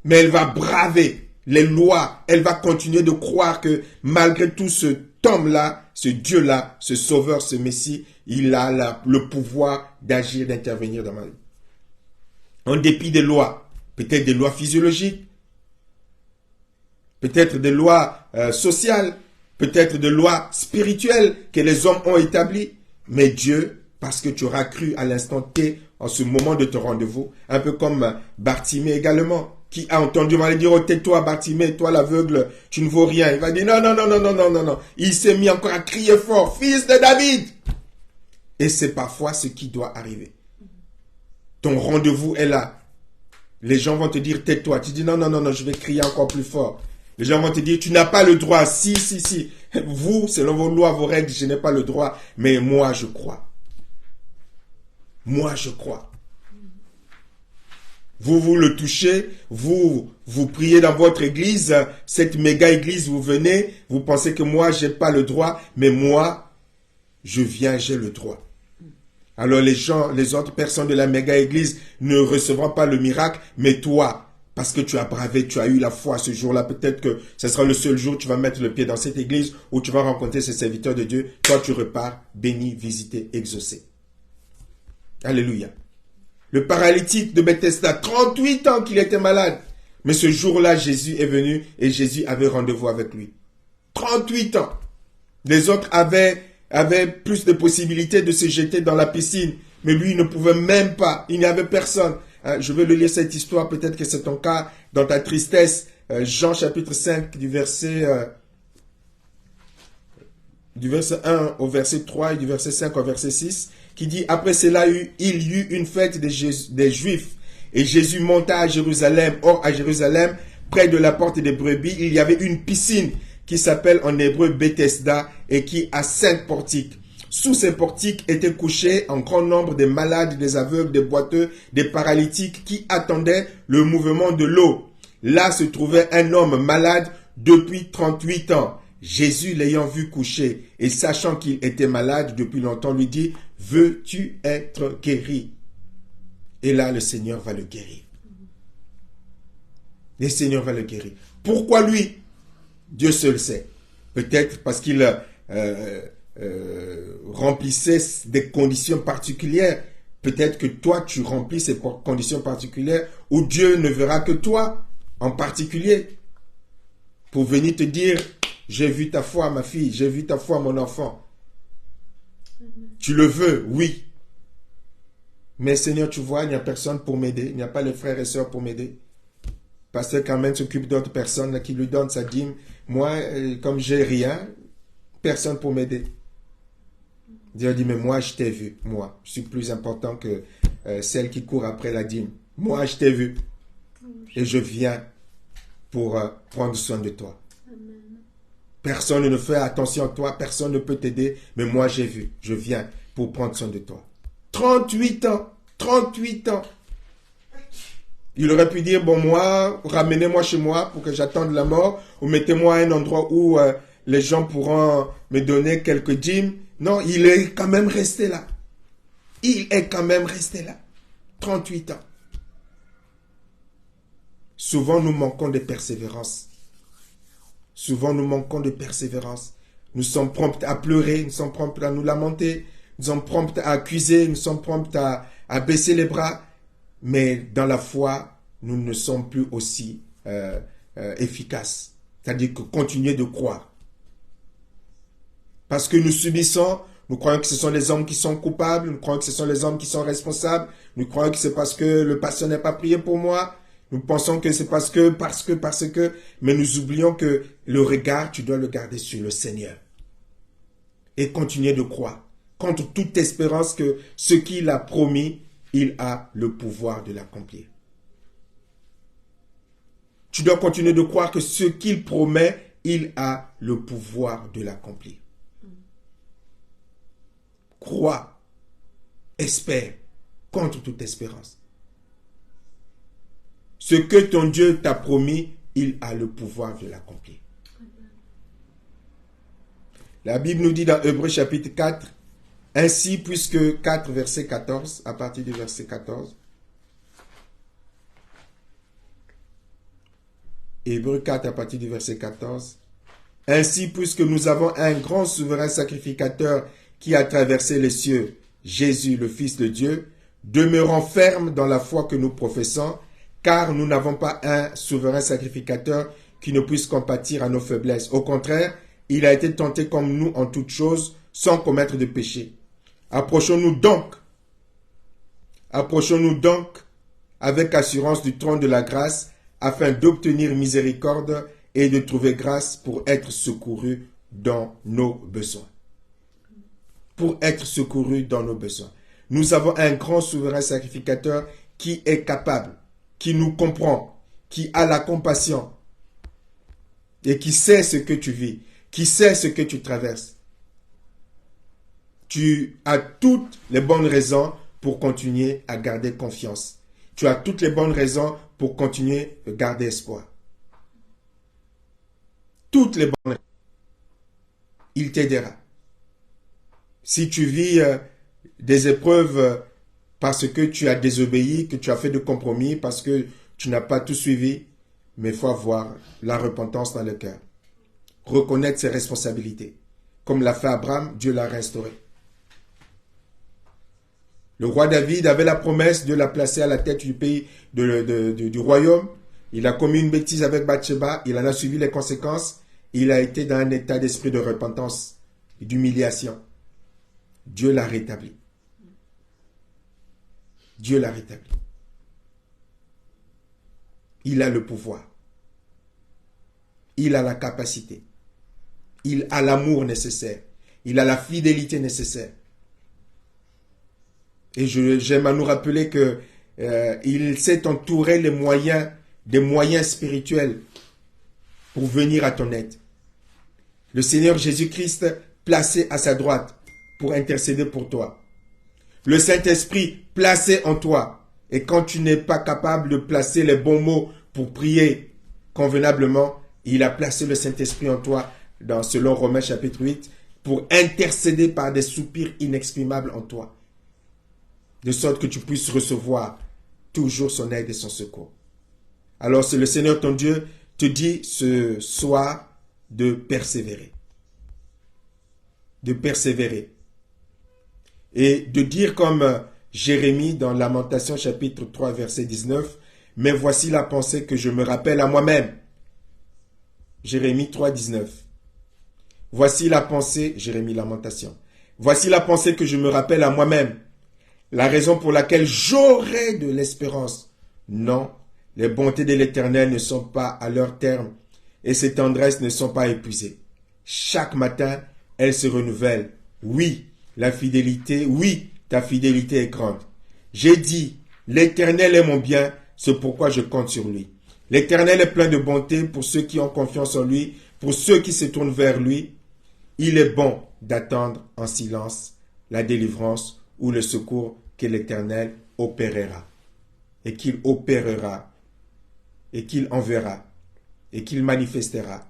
mais elle va braver les lois, elle va continuer de croire que malgré tout cet homme-là, ce Dieu-là, ce sauveur, ce Messie, il a le pouvoir d'agir, d'intervenir dans ma vie. En dépit des lois, peut-être des lois physiologiques, peut-être des lois sociales, peut-être des lois spirituelles que les hommes ont établies, mais Dieu, parce que tu auras cru à l'instant T, en ce moment de ton rendez-vous, un peu comme Bartimée également, qui a entendu m'aller dire, oh tais-toi Bartimée, toi l'aveugle, tu ne vaux rien. Il va dire, non, non, non, non, non, non, non, non. Il s'est mis encore à crier fort, fils de David. Et c'est parfois ce qui doit arriver. Ton rendez-vous est là. Les gens vont te dire, tais-toi. Tu dis, non, non, non, non, je vais crier encore plus fort. Les gens vont te dire, tu n'as pas le droit. Si, si, si. Vous, selon vos lois, vos règles, je n'ai pas le droit. Mais moi, je crois. Moi, je crois. Vous le touchez, vous priez dans votre église, cette méga église, vous venez, vous pensez que moi, j'ai pas le droit, mais moi, je viens, j'ai le droit. Alors les gens, les autres personnes de la méga église ne recevront pas le miracle, mais toi, parce que tu as bravé, tu as eu la foi ce jour-là, peut-être que ce sera le seul jour où tu vas mettre le pied dans cette église, où tu vas rencontrer ces serviteurs de Dieu, toi tu repars, béni, visité, exaucé. Alléluia. Le paralytique de Bethesda, 38 ans qu'il était malade. Mais ce jour-là, Jésus est venu et Jésus avait rendez-vous avec lui. 38 ans. Les autres avaient plus de possibilités de se jeter dans la piscine. Mais lui, il ne pouvait même pas. Il n'y avait personne. Je vais le lire cette histoire. Peut-être que c'est ton cas dans ta tristesse. Jean chapitre 5 du verset 1 au verset 3 et du verset 5 au verset 6. Qui dit, après cela, il y eut une fête des Juifs, et Jésus monta à Jérusalem. Or, à Jérusalem, près de la porte des brebis, il y avait une piscine qui s'appelle en hébreu Bethesda, et qui a 5 portiques. Sous ces portiques étaient couchés un grand nombre de malades, des aveugles, des boiteux, des paralytiques, qui attendaient le mouvement de l'eau. Là se trouvait un homme malade depuis 38 ans. Jésus, l'ayant vu coucher, et sachant qu'il était malade depuis longtemps, lui dit, « Veux-tu être guéri ?» Et là, le Seigneur va le guérir. Le Seigneur va le guérir. Pourquoi lui? Dieu seul sait. Peut-être parce qu'il remplissait des conditions particulières. Peut-être que toi, tu remplis ces conditions particulières où Dieu ne verra que toi en particulier pour venir te dire, j'ai vu ta foi, ma fille, j'ai vu ta foi, mon enfant. Tu le veux, oui. Mais Seigneur, tu vois, il n'y a personne pour m'aider. Il n'y a pas les frères et sœurs pour m'aider. Pasteur Carmen s'occupe d'autres personnes qui lui donnent sa dîme. Moi, comme j'ai rien, personne pour m'aider. Dieu dit, mais moi, je t'ai vu. Moi, je suis plus important que celle qui court après la dîme. Moi, je t'ai vu. Et je viens pour prendre soin de toi. Personne ne fait attention à toi, personne ne peut t'aider, mais moi j'ai vu, je viens pour prendre soin de toi. 38 ans, 38 ans. Il aurait pu dire, bon moi, ramenez-moi chez moi pour que j'attende la mort, ou mettez-moi à un endroit où les gens pourront me donner quelques dîmes. Non, il est quand même resté là. Il est quand même resté là. 38 ans. Souvent nous manquons de persévérance. Souvent, nous manquons de persévérance. Nous sommes prompts à pleurer, nous sommes prompts à nous lamenter, nous sommes prompts à accuser, nous sommes prompts à baisser les bras. Mais dans la foi, nous ne sommes plus aussi efficaces. C'est-à-dire que continuer de croire. Parce que nous subissons, nous croyons que ce sont les hommes qui sont coupables, nous croyons que ce sont les hommes qui sont responsables, nous croyons que c'est parce que le pasteur n'a pas prié pour moi, Nous pensons que c'est parce que, mais nous oublions que le regard, tu dois le garder sur le Seigneur. Et continuer de croire, contre toute espérance que ce qu'il a promis, il a le pouvoir de l'accomplir. Tu dois continuer de croire que ce qu'il promet, il a le pouvoir de l'accomplir. Crois, espère, contre toute espérance. Ce que ton Dieu t'a promis, il a le pouvoir de l'accomplir. La Bible nous dit dans Hébreux chapitre 4, ainsi puisque 4 verset 14, à partir du verset 14, Hébreux 4 à partir du verset 14, ainsi puisque nous avons un grand souverain sacrificateur qui a traversé les cieux, Jésus le Fils de Dieu, demeurons fermes dans la foi que nous professons, car nous n'avons pas un souverain sacrificateur qui ne puisse compatir à nos faiblesses. Au contraire, il a été tenté comme nous en toutes choses, sans commettre de péché. Approchons-nous donc avec assurance du trône de la grâce, afin d'obtenir miséricorde et de trouver grâce pour être secourus dans nos besoins. Pour être secourus dans nos besoins. Nous avons un grand souverain sacrificateur qui est capable, qui nous comprend, qui a la compassion et qui sait ce que tu vis, qui sait ce que tu traverses. Tu as toutes les bonnes raisons pour continuer à garder confiance. Tu as toutes les bonnes raisons pour continuer à garder espoir. Toutes les bonnes raisons. Il t'aidera. Si tu vis des épreuves parce que tu as désobéi, que tu as fait de compromis, parce que tu n'as pas tout suivi, mais il faut avoir la repentance dans le cœur. Reconnaître ses responsabilités. Comme l'a fait Abraham, Dieu l'a restauré. Le roi David avait la promesse de la placer à la tête du pays, du royaume. Il a commis une bêtise avec Bathsheba, il en a suivi les conséquences. Il a été dans un état d'esprit de repentance et d'humiliation. Dieu l'a rétabli. Dieu l'a rétabli. Il a le pouvoir. Il a la capacité. Il a l'amour nécessaire. Il a la fidélité nécessaire. Et j'aime à nous rappeler que il s'est entouré des moyens spirituels pour venir à ton aide. Le Seigneur Jésus-Christ placé à sa droite pour intercéder pour toi. Le Saint-Esprit placé en toi. Et quand tu n'es pas capable de placer les bons mots pour prier convenablement, il a placé le Saint-Esprit en toi, selon Romains chapitre 8, pour intercéder par des soupirs inexprimables en toi. De sorte que tu puisses recevoir toujours son aide et son secours. Alors, c'est le Seigneur ton Dieu te dit ce soir de persévérer. De persévérer. Et de dire comme Jérémie dans Lamentation chapitre 3 verset 19, « Mais voici la pensée que je me rappelle à moi-même. » Jérémie 3, 19. Voici la pensée, Jérémie Lamentation. Voici la pensée que je me rappelle à moi-même. La raison pour laquelle j'aurai de l'espérance. Non, les bontés de l'Éternel ne sont pas à leur terme et ses tendresses ne sont pas épuisées. Chaque matin, elles se renouvellent. Oui, ta fidélité est grande. J'ai dit, l'Éternel est mon bien, c'est pourquoi je compte sur lui. L'Éternel est plein de bonté pour ceux qui ont confiance en lui, pour ceux qui se tournent vers lui. Il est bon d'attendre en silence la délivrance ou le secours que l'Éternel opérera, et qu'il opérera, et qu'il enverra, et qu'il manifestera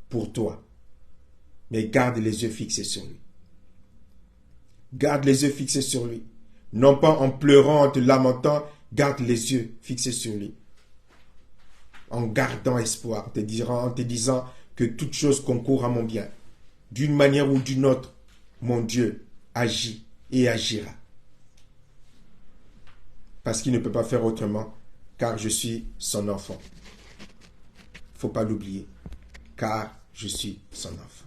pour toi. Mais garde les yeux fixés sur lui. Garde les yeux fixés sur lui. Non pas en pleurant, en te lamentant, garde les yeux fixés sur lui. En gardant espoir, en te disant que toute chose concourt à mon bien. D'une manière ou d'une autre, mon Dieu agit et agira. Parce qu'il ne peut pas faire autrement, car je suis son enfant. Il ne faut pas l'oublier, car je suis son enfant.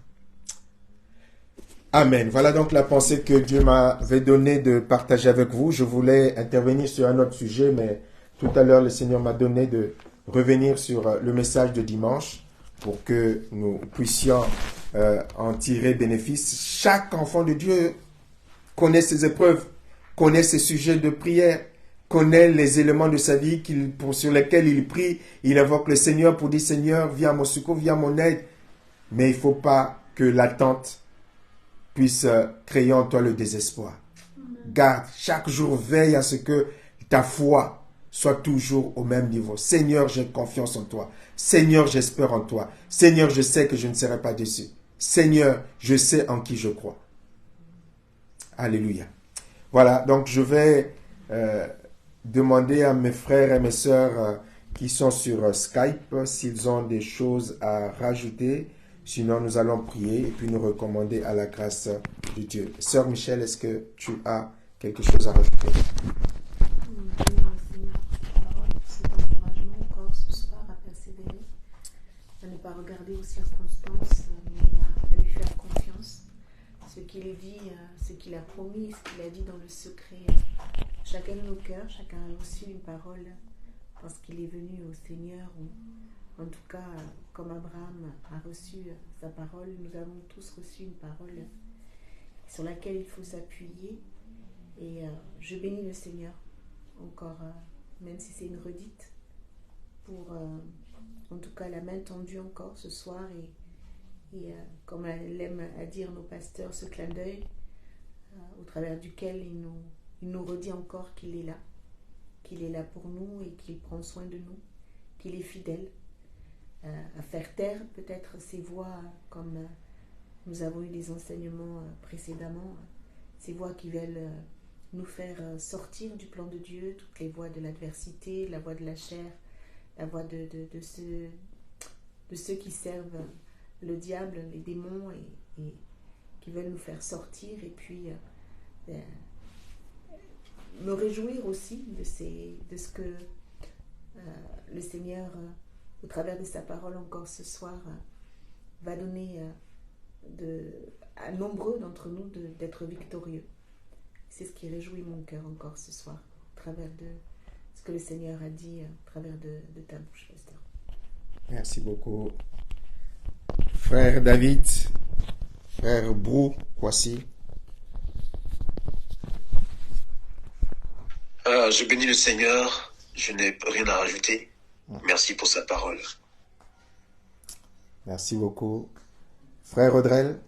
Amen. Voilà donc la pensée que Dieu m'avait donnée de partager avec vous. Je voulais intervenir sur un autre sujet, mais Tout à l'heure, le Seigneur m'a donné de revenir sur le message de dimanche pour que nous puissions en tirer bénéfice. Chaque enfant de Dieu connaît ses épreuves, connaît ses sujets de prière, connaît les éléments de sa vie sur lesquels il prie. Il invoque le Seigneur pour dire, Seigneur, viens à mon secours, viens à mon aide. Mais il ne faut pas que l'attente puisse créer en toi le désespoir. Garde, chaque jour, veille à ce que ta foi soit toujours au même niveau. Seigneur, j'ai confiance en toi. Seigneur, j'espère en toi. Seigneur, je sais que je ne serai pas déçu. Seigneur, je sais en qui je crois. Alléluia. Voilà, donc je vais demander à mes frères et mes sœurs qui sont sur Skype s'ils ont des choses à rajouter. Sinon, nous allons prier et puis nous recommander à la grâce de Dieu. Sœur Michel, est-ce que tu as quelque chose à rajouter? Seigneur, cet encouragement encore ce soir à persévérer, à ne pas regarder aux circonstances, mais à lui faire confiance. Ce qu'il dit, ce qu'il a promis, ce qu'il a dit dans le secret. Chacun de nos cœurs, chacun a reçu une parole parce qu'il est venu au Seigneur, ou en tout cas, comme Abraham a reçu sa parole, nous avons tous reçu une parole sur laquelle il faut s'appuyer. Et je bénis le Seigneur encore, même si c'est une redite, pour en tout cas la main tendue encore ce soir et comme elle aime à dire nos pasteurs, ce clin d'œil au travers duquel il nous redit encore qu'il est là pour nous et qu'il prend soin de nous, qu'il est fidèle à faire taire peut-être ces voix comme nous avons eu des enseignements précédemment, ces voix qui veulent nous faire sortir du plan de Dieu, toutes les voix de l'adversité, la voix de la chair, la voix de ceux qui servent le diable, les démons, et qui veulent nous faire sortir, et puis me réjouir aussi de ce que le Seigneur, au travers de sa parole encore ce soir, va donner à nombreux d'entre nous d'être victorieux. C'est ce qui réjouit mon cœur encore ce soir, au travers de ce que le Seigneur a dit, au travers de ta bouche, pasteur. Merci beaucoup. Frère David, frère Brou, voici. Je bénis le Seigneur, je n'ai rien à rajouter. Merci pour sa parole. Merci beaucoup. Frère Audrel.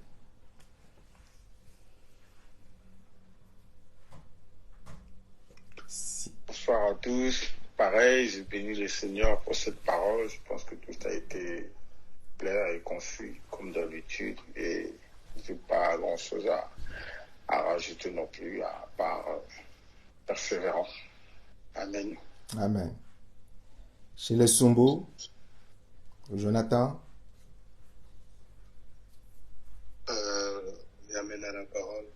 Bonsoir à tous. Pareil, je bénis le Seigneur pour cette parole. Je pense que tout a été clair et confus comme d'habitude. Et je n'ai pas grand-chose à rajouter non plus, à part persévérant. Amen. Amen. Chez les Sumbo, Jonathan. Amen à la parole.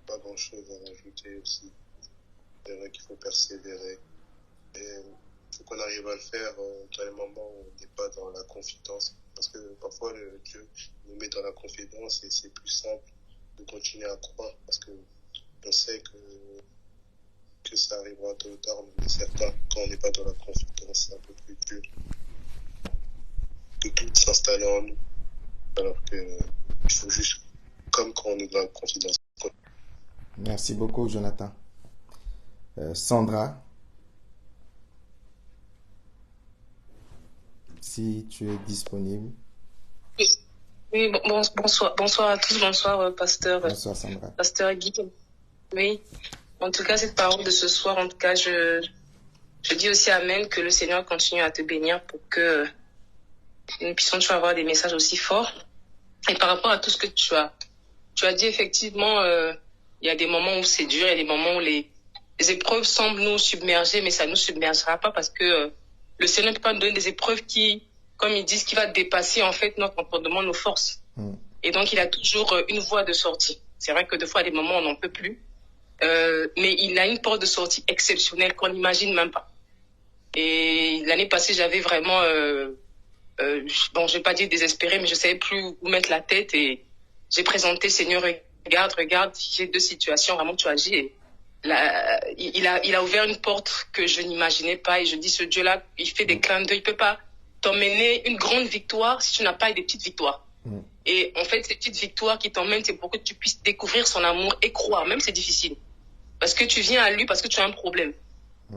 Pas grand-chose à rajouter aussi. C'est vrai qu'il faut persévérer. Et il faut qu'on arrive à le faire dans les moments où on n'est pas dans la confidence. Parce que parfois, Dieu nous met dans la confidence et c'est plus simple de continuer à croire. Parce que on sait que ça arrivera tôt ou tard, mais certain, quand on n'est pas dans la confidence, c'est un peu plus dur de tout s'installer en nous. Alors qu'il faut juste, comme quand on est dans la confidence. Merci beaucoup, Jonathan. Sandra, si tu es disponible. Oui, bonsoir à tous, bonsoir pasteur. Bonsoir Sandra. Pasteur Guy. Oui, en tout cas cette parole de ce soir, en tout cas je dis aussi amen, que le Seigneur continue à te bénir pour que nous puissions toujours avoir des messages aussi forts. Et par rapport à tout ce que tu as dit, effectivement, il y a des moments où c'est dur, il y a des moments où les épreuves semblent nous submerger, mais ça ne nous submergera pas parce que le Seigneur ne peut pas nous donner des épreuves qui, comme ils disent, qui va dépasser en fait notre entendement, nos forces. Et donc, il a toujours une voie de sortie. C'est vrai que des fois, à des moments, on n'en peut plus. Mais il a une porte de sortie exceptionnelle qu'on n'imagine même pas. Et l'année passée, j'avais vraiment... bon, je vais pas dire désespéré, mais je savais plus où mettre la tête. Et j'ai présenté, Seigneur, regarde, j'ai 2 situations, vraiment, tu agis. il a ouvert une porte que je n'imaginais pas. Et je dis, ce Dieu-là, il fait des clins d'œil. Il peut pas t'emmener une grande victoire si tu n'as pas des petites victoires. Et en fait, ces petites victoires qui t'emmènent, c'est pour que tu puisses découvrir son amour et croire. Même c'est difficile. Parce que tu viens à lui parce que tu as un problème.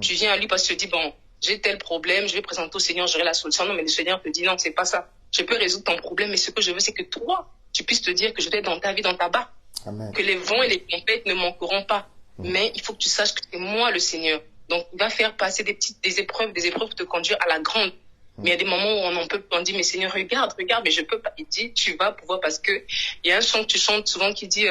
Tu viens à lui parce que tu te dis, bon, j'ai tel problème, je vais présenter au Seigneur, j'aurai la solution. Non, mais le Seigneur te dit, non, c'est pas ça. Je peux résoudre ton problème, mais ce que je veux, c'est que toi, tu puisses te dire que je vais être dans ta vie, dans ta barque. Amen. Que les vents et les tempêtes ne manqueront pas. Mais il faut que tu saches que c'est moi le Seigneur. Donc, il va faire passer des épreuves pour te conduire à la grande. Mais il y a des moments où on en peut, on dit, mais Seigneur, regarde, mais je peux pas. Il dit, tu vas pouvoir, parce que il y a un chant que tu chantes souvent qui dit,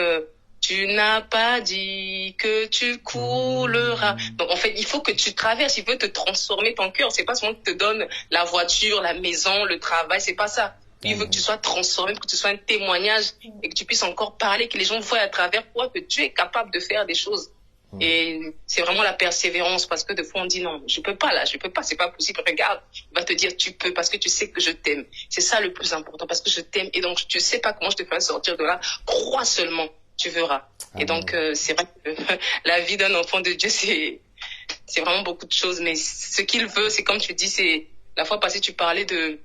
tu n'as pas dit que tu couleras. Donc, en fait, il faut que tu traverses. Il veut te transformer ton cœur. C'est pas seulement qu'il te donne la voiture, la maison, le travail. C'est pas ça. Il veut que tu sois transformé, que tu sois un témoignage et que tu puisses encore parler, que les gens voient à travers toi que tu es capable de faire des choses. Et c'est vraiment la persévérance, parce que des fois on dit non, je peux pas là, je peux pas, c'est pas possible. Regarde, il va te dire tu peux, parce que tu sais que je t'aime. C'est ça le plus important, parce que je t'aime, et donc tu sais pas comment je te ferai sortir de là. Crois seulement, tu verras. Et donc c'est vrai que la vie d'un enfant de Dieu, c'est vraiment beaucoup de choses, mais ce qu'il veut, c'est comme tu dis, c'est la fois passée tu parlais de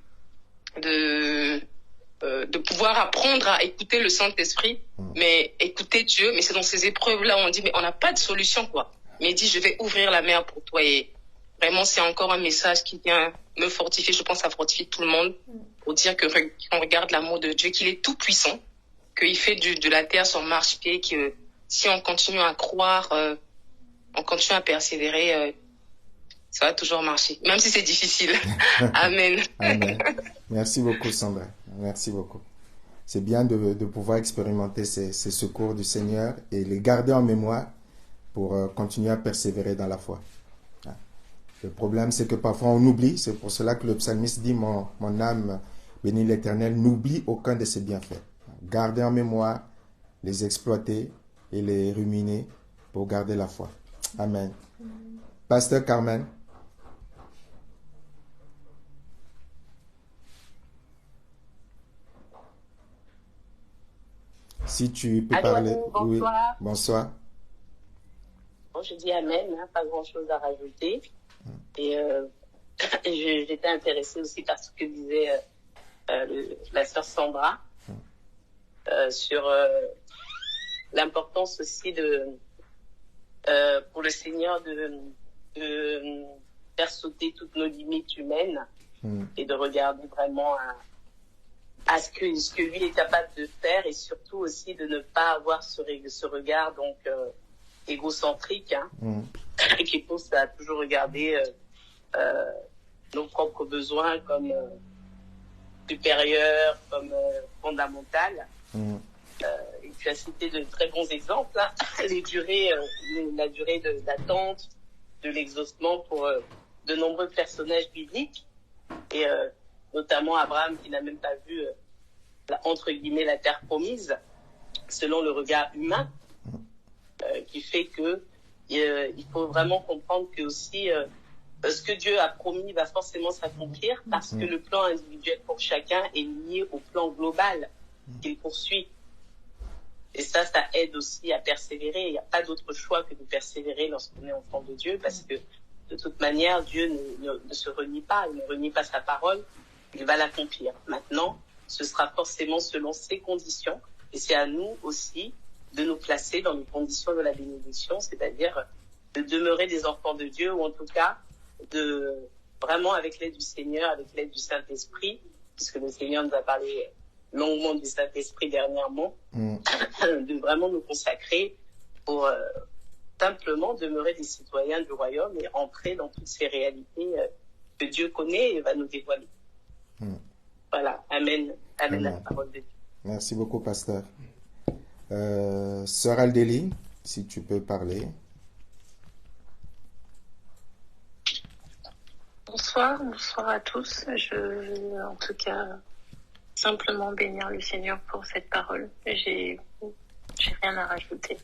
pouvoir apprendre à écouter le Saint-Esprit, mais écouter Dieu, mais c'est dans ces épreuves-là où on dit, mais on n'a pas de solution, quoi. Mais il dit, je vais ouvrir la mer pour toi. Et vraiment, c'est encore un message qui vient me fortifier. Je pense que ça fortifie tout le monde pour dire que qu'on regarde l'amour de Dieu, qu'il est tout puissant, qu'il fait de la terre son marchepied, que si on continue à croire, on continue à persévérer, ça va toujours marcher, même si c'est difficile. Amen. Amen. Merci beaucoup, Sandra. Merci beaucoup. C'est bien de pouvoir expérimenter ces secours du Seigneur et les garder en mémoire pour continuer à persévérer dans la foi. Le problème, c'est que parfois on oublie. C'est pour cela que le psalmiste dit, mon âme bénit l'Éternel, n'oublie aucun de ses bienfaits. Garder en mémoire, les exploiter et les ruminer pour garder la foi. Amen. Pasteur Carmen. Si tu peux parler. Bonsoir. Oui. Bonsoir. Bon, je dis amen, hein, pas grand-chose à rajouter. Et j'étais intéressée aussi par ce que disait la sœur Sandra sur l'importance aussi pour le Seigneur de faire sauter toutes nos limites humaines et de regarder vraiment à ce que lui est capable de faire, et surtout aussi de ne pas avoir ce regard donc égocentrique, qui pousse à toujours regarder nos propres besoins comme supérieurs, comme fondamentales. Et tu as cité de très bons exemples, hein. La durée d'attente, de l'exaucement pour de nombreux personnages bibliques, et notamment Abraham, qui n'a même pas vu entre guillemets la terre promise selon le regard humain, qui fait que il faut vraiment comprendre que aussi ce que Dieu a promis va forcément s'accomplir, parce que le plan individuel pour chacun est lié au plan global qu'il poursuit. Et ça aide aussi à persévérer. Il n'y a pas d'autre choix que de persévérer lorsqu'on est enfant de Dieu, parce que de toute manière, Dieu ne se renie pas, il ne renie pas sa parole, il va l'accomplir. Maintenant, ce sera forcément selon ses conditions, et c'est à nous aussi de nous placer dans les conditions de la bénédiction, c'est-à-dire de demeurer des enfants de Dieu, ou en tout cas de vraiment, avec l'aide du Seigneur, avec l'aide du Saint-Esprit, puisque le Seigneur nous a parlé longuement du Saint-Esprit dernièrement, de vraiment nous consacrer pour simplement demeurer des citoyens du royaume et entrer dans toutes ces réalités que Dieu connaît et va nous dévoiler. Voilà, amen. Amen à la parole de Dieu. Merci beaucoup, pasteur. Sœur Aldélie, si tu peux parler. Bonsoir à tous. Je veux en tout cas simplement bénir le Seigneur pour cette parole. J'ai rien à rajouter.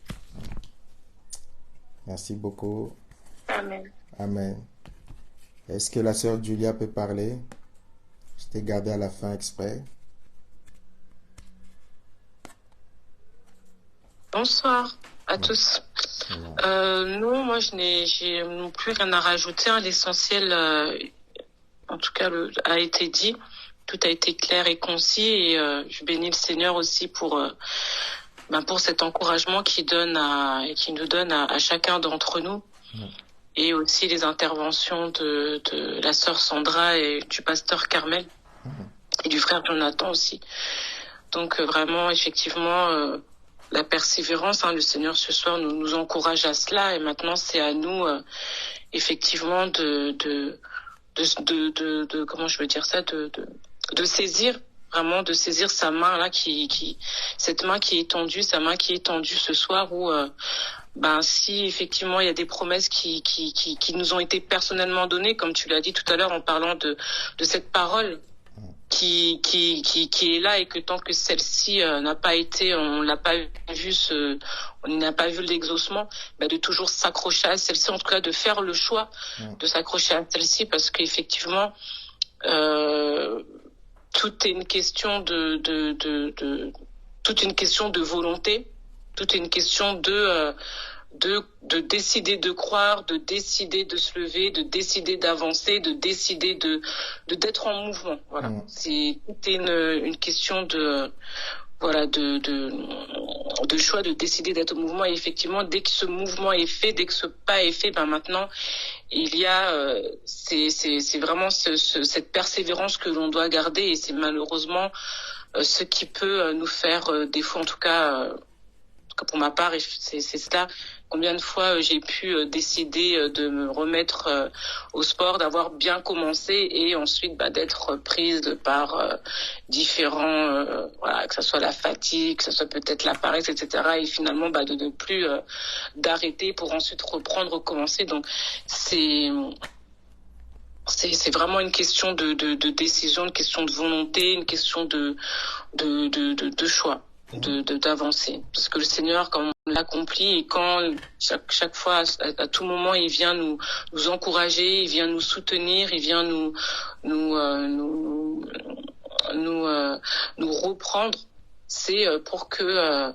Merci beaucoup. Amen. Amen. Est-ce que la sœur Julia peut parler? Je t'ai gardé à la fin exprès. Bonsoir. à tous. Non, moi j'ai non plus rien à rajouter. L'essentiel, en tout cas, a été dit. Tout a été clair et concis. Et je bénis le Seigneur aussi pour cet encouragement qu'il nous donne à chacun d'entre nous. Et aussi les interventions de la sœur Sandra et du pasteur Carmel et du frère Jonathan aussi. Donc vraiment, effectivement, la persévérance, le Seigneur ce soir nous encourage à cela. Et maintenant, c'est à nous, effectivement, de comment je veux dire ça, de saisir, vraiment de saisir sa main là, cette main qui est tendue, sa main qui est tendue ce soir où si effectivement il y a des promesses qui nous ont été personnellement données, comme tu l'as dit tout à l'heure en parlant de cette parole qui est là, et que tant que celle-ci n'a pas été, on n'a pas vu l'exaucement, de toujours s'accrocher à celle-ci, en tout cas de faire le choix de s'accrocher à celle-ci, parce qu'effectivement tout est une question toute une question de volonté, toute une question de décider de croire, de décider de se lever, de décider d'avancer, de décider d'être en mouvement. Voilà. C'est une question de choix, de décider d'être au mouvement. Et effectivement, dès que ce mouvement est fait, dès que ce pas est fait, maintenant il y a c'est vraiment cette persévérance que l'on doit garder, et c'est malheureusement ce qui peut nous faire défaut, en tout cas pour ma part, et c'est ça. Combien de fois j'ai pu décider de me remettre au sport, d'avoir bien commencé, et ensuite d'être prise par différents, que ce soit la fatigue, que ce soit peut-être la paresse, etc. Et finalement de ne plus d'arrêter pour ensuite reprendre, recommencer. Donc c'est vraiment une question de décision, une question de volonté, une question de choix. D'avancer, parce que le Seigneur, quand on l'accomplit, et quand chaque fois, à tout moment, il vient nous encourager, il vient nous soutenir, il vient nous reprendre, c'est pour que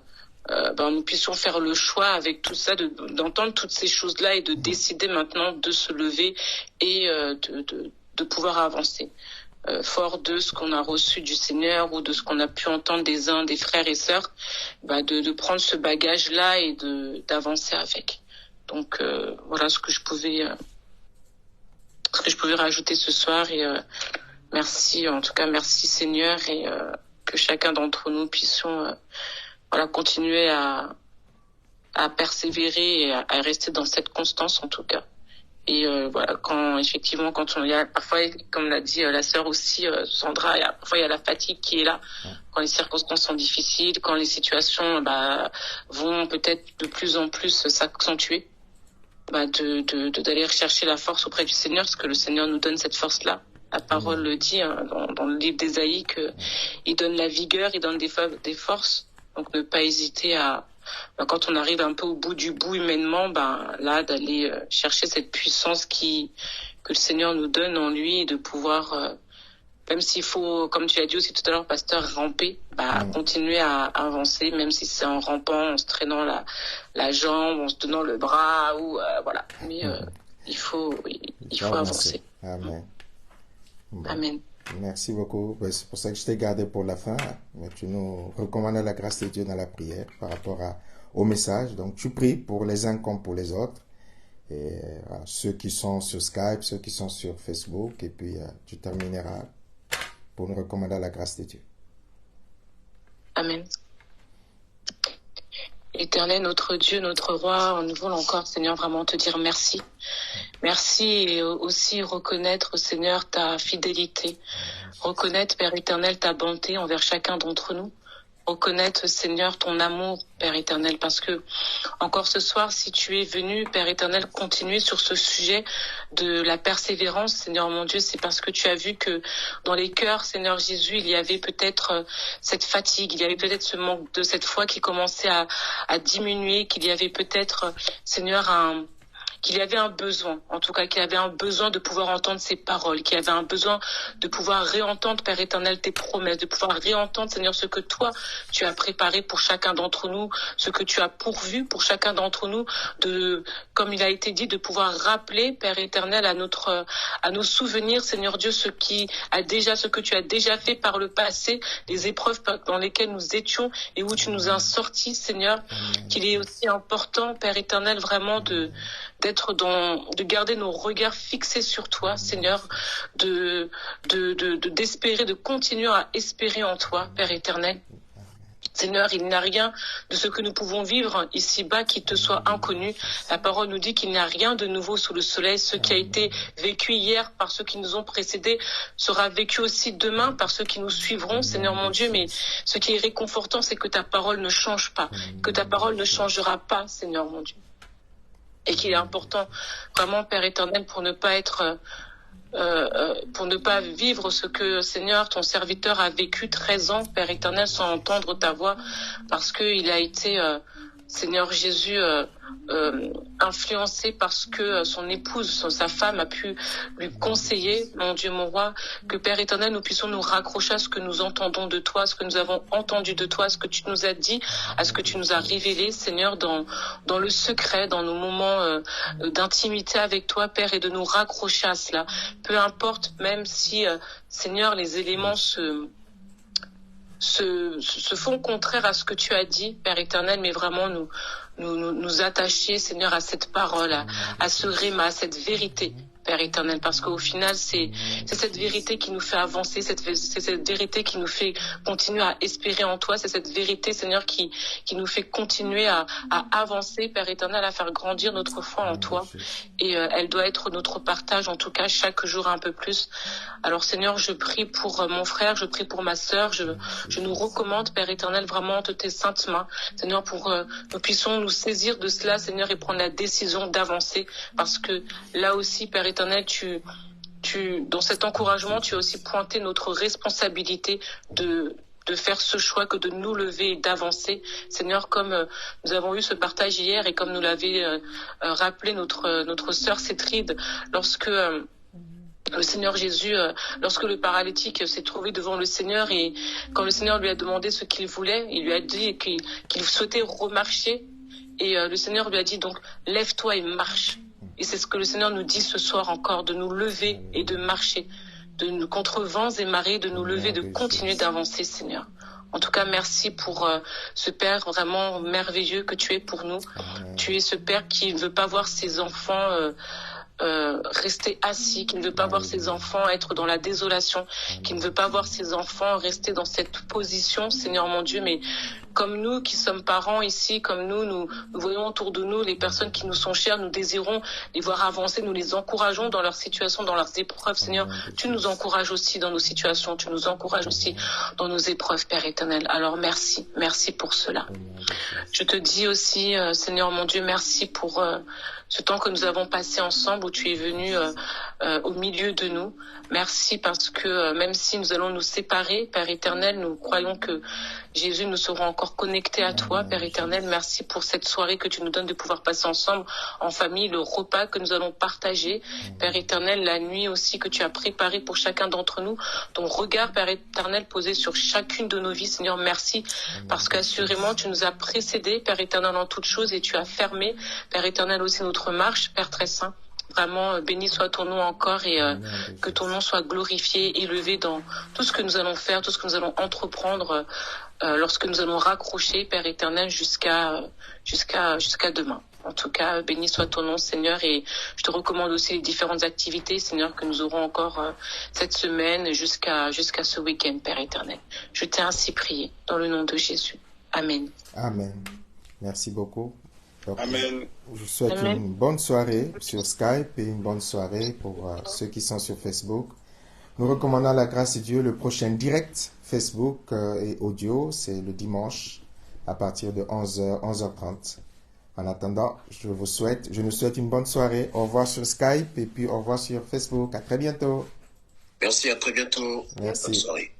nous puissions faire le choix avec tout ça, d'entendre toutes ces choses-là, et de décider maintenant de se lever et de pouvoir avancer. Fort de ce qu'on a reçu du Seigneur, ou de ce qu'on a pu entendre des frères et sœurs, de prendre ce bagage-là et d'avancer avec. Donc voilà ce que je pouvais rajouter ce soir. Et merci, en tout cas merci Seigneur, et que chacun d'entre nous puissions continuer à persévérer et à rester dans cette constance, en tout cas. Et quand il y a parfois, comme l'a dit la sœur aussi Sandra, parfois il y a la fatigue qui est là, quand les circonstances sont difficiles, quand les situations vont peut-être de plus en plus s'accentuer, d'aller rechercher la force auprès du Seigneur, parce que le Seigneur nous donne cette force-là. La parole le dit dans le livre d'Ésaïe, que il donne la vigueur, il donne des forces. Donc ne pas hésiter à, quand on arrive un peu au bout du bout humainement, là d'aller chercher cette puissance que le Seigneur nous donne en lui, et de pouvoir, même s'il faut, comme tu as dit aussi tout à l'heure, pasteur, ramper, continuer à avancer, même si c'est en rampant, en se traînant la jambe, en se tenant le bras, ou voilà. Mais il faut avancer. Amen. Bon. Amen. Merci beaucoup. C'est pour ça que je t'ai gardé pour la fin. Mais tu nous recommandes la grâce de Dieu dans la prière par rapport au message. Donc, tu pries pour les uns comme pour les autres. Et ceux qui sont sur Skype, ceux qui sont sur Facebook. Et puis, tu termineras pour nous recommander la grâce de Dieu. Amen. Éternel, notre Dieu, notre Roi, nous voulons encore, Seigneur, vraiment te dire merci. Merci, et aussi reconnaître, Seigneur, ta fidélité. Reconnaître, Père éternel, ta bonté envers chacun d'entre nous. Reconnaître, Seigneur, ton amour, Père éternel, parce que encore ce soir, si tu es venu, Père éternel, continuer sur ce sujet de la persévérance, Seigneur mon Dieu, c'est parce que tu as vu que dans les cœurs, Seigneur Jésus, il y avait peut-être cette fatigue, il y avait peut-être ce manque de cette foi qui commençait à diminuer, qu'il y avait peut-être, Seigneur, qu'il y avait un besoin, en tout cas qu'il y avait un besoin de pouvoir entendre ces paroles, qu'il y avait un besoin de pouvoir réentendre, Père éternel, tes promesses, de pouvoir réentendre, Seigneur, ce que toi, tu as préparé pour chacun d'entre nous, ce que tu as pourvu pour chacun d'entre nous, comme il a été dit, de pouvoir rappeler, Père éternel, à nos souvenirs, Seigneur Dieu, ce que tu as déjà fait par le passé, les épreuves dans lesquelles nous étions et où tu nous as sortis, Seigneur, qu'il est aussi important, Père éternel, vraiment de garder nos regards fixés sur toi, Seigneur, d'espérer, de continuer à espérer en toi, Père éternel. Seigneur, il n'y a rien de ce que nous pouvons vivre ici-bas qui te soit inconnu. La parole nous dit qu'il n'y a rien de nouveau sous le soleil. Ce qui a été vécu hier par ceux qui nous ont précédés sera vécu aussi demain par ceux qui nous suivront, Seigneur mon Dieu. Mais ce qui est réconfortant, c'est que ta parole ne change pas, que ta parole ne changera pas, Seigneur mon Dieu. Et qu'il est important, vraiment, Père éternel, pour ne pas vivre ce que, Seigneur, ton serviteur a vécu 13 ans, Père éternel, sans entendre ta voix, parce qu'il a été, Seigneur Jésus, influencé parce que son épouse, sa femme a pu lui conseiller, mon Dieu, mon roi, que Père éternel, nous puissions nous raccrocher à ce que nous entendons de toi, à ce que nous avons entendu de toi, à ce que tu nous as dit, à ce que tu nous as révélé, Seigneur, dans le secret, dans nos moments d'intimité avec toi, Père, et de nous raccrocher à cela. Peu importe, même si, Seigneur, les éléments se font contraire à ce que tu as dit, Père éternel, mais vraiment nous attacher, Seigneur, à cette parole, à ce réma, à cette vérité, Père éternel, parce qu'au final, c'est cette vérité qui nous fait avancer, c'est cette vérité qui nous fait continuer à espérer en toi, c'est cette vérité, Seigneur, qui nous fait continuer à avancer, Père éternel, à faire grandir notre foi en toi. Et elle doit être notre partage, en tout cas, chaque jour un peu plus. Alors, Seigneur, je prie pour mon frère, je prie pour ma sœur, je nous recommande, Père éternel, vraiment entre tes saintes mains, Seigneur, pour que nous puissions nous saisir de cela, Seigneur, et prendre la décision d'avancer, parce que là aussi, Père éternel, dans cet encouragement, tu as aussi pointé notre responsabilité de faire ce choix, que de nous lever et d'avancer. Seigneur, comme nous avons eu ce partage hier et comme nous l'avait rappelé notre sœur Cétride, lorsque le Seigneur Jésus, lorsque le paralytique s'est trouvé devant le Seigneur et quand le Seigneur lui a demandé ce qu'il voulait, il lui a dit qu'il souhaitait remarcher et le Seigneur lui a dit donc lève-toi et marche. Et c'est ce que le Seigneur nous dit ce soir encore, de nous lever et de marcher, contre vents et marées, de nous lever, de continuer d'avancer, Seigneur. En tout cas, merci pour ce Père vraiment merveilleux que tu es pour nous. Tu es ce Père qui ne veut pas voir ses enfants rester assis, qui ne veut pas voir ses enfants être dans la désolation, qui ne veut pas voir ses enfants rester dans cette position, Seigneur mon Dieu, mais comme nous qui sommes parents ici, comme nous voyons autour de nous les personnes qui nous sont chères, nous désirons les voir avancer, nous les encourageons dans leur situation, dans leurs épreuves, Seigneur. Tu nous encourages aussi dans nos situations, tu nous encourages aussi dans nos épreuves, Père éternel. Alors merci pour cela. Je te dis aussi, Seigneur mon Dieu, merci pour ce temps que nous avons passé ensemble où tu es venu au milieu de nous. Merci parce que même si nous allons nous séparer, Père éternel, nous croyons que Jésus, nous serons encore connectés à toi, Père éternel. Merci pour cette soirée que tu nous donnes de pouvoir passer ensemble en famille, le repas que nous allons partager. Père éternel, la nuit aussi que tu as préparée pour chacun d'entre nous. Ton regard, Père éternel, posé sur chacune de nos vies. Seigneur, merci parce qu'assurément, tu nous as précédés, Père éternel, en toutes choses et tu as fermé, Père éternel, aussi notre marche, Père très saint. Vraiment, béni soit ton nom encore et que ton nom soit glorifié, élevé dans tout ce que nous allons faire, tout ce que nous allons entreprendre lorsque nous allons raccrocher, Père éternel, jusqu'à demain. En tout cas, béni soit ton nom, Seigneur, et je te recommande aussi les différentes activités, Seigneur, que nous aurons encore cette semaine jusqu'à ce week-end, Père éternel. Je t'ai ainsi prié, dans le nom de Jésus. Amen. Amen. Merci beaucoup. Donc, Amen. Je vous souhaite une bonne soirée sur Skype et une bonne soirée pour ceux qui sont sur Facebook. Nous recommandons à la grâce de Dieu le prochain direct Facebook et audio, c'est le dimanche à partir de 11h, 11h30. En attendant, je nous souhaite une bonne soirée. Au revoir sur Skype et puis au revoir sur Facebook. À très bientôt. Merci, à très bientôt. Merci. Bonne soirée.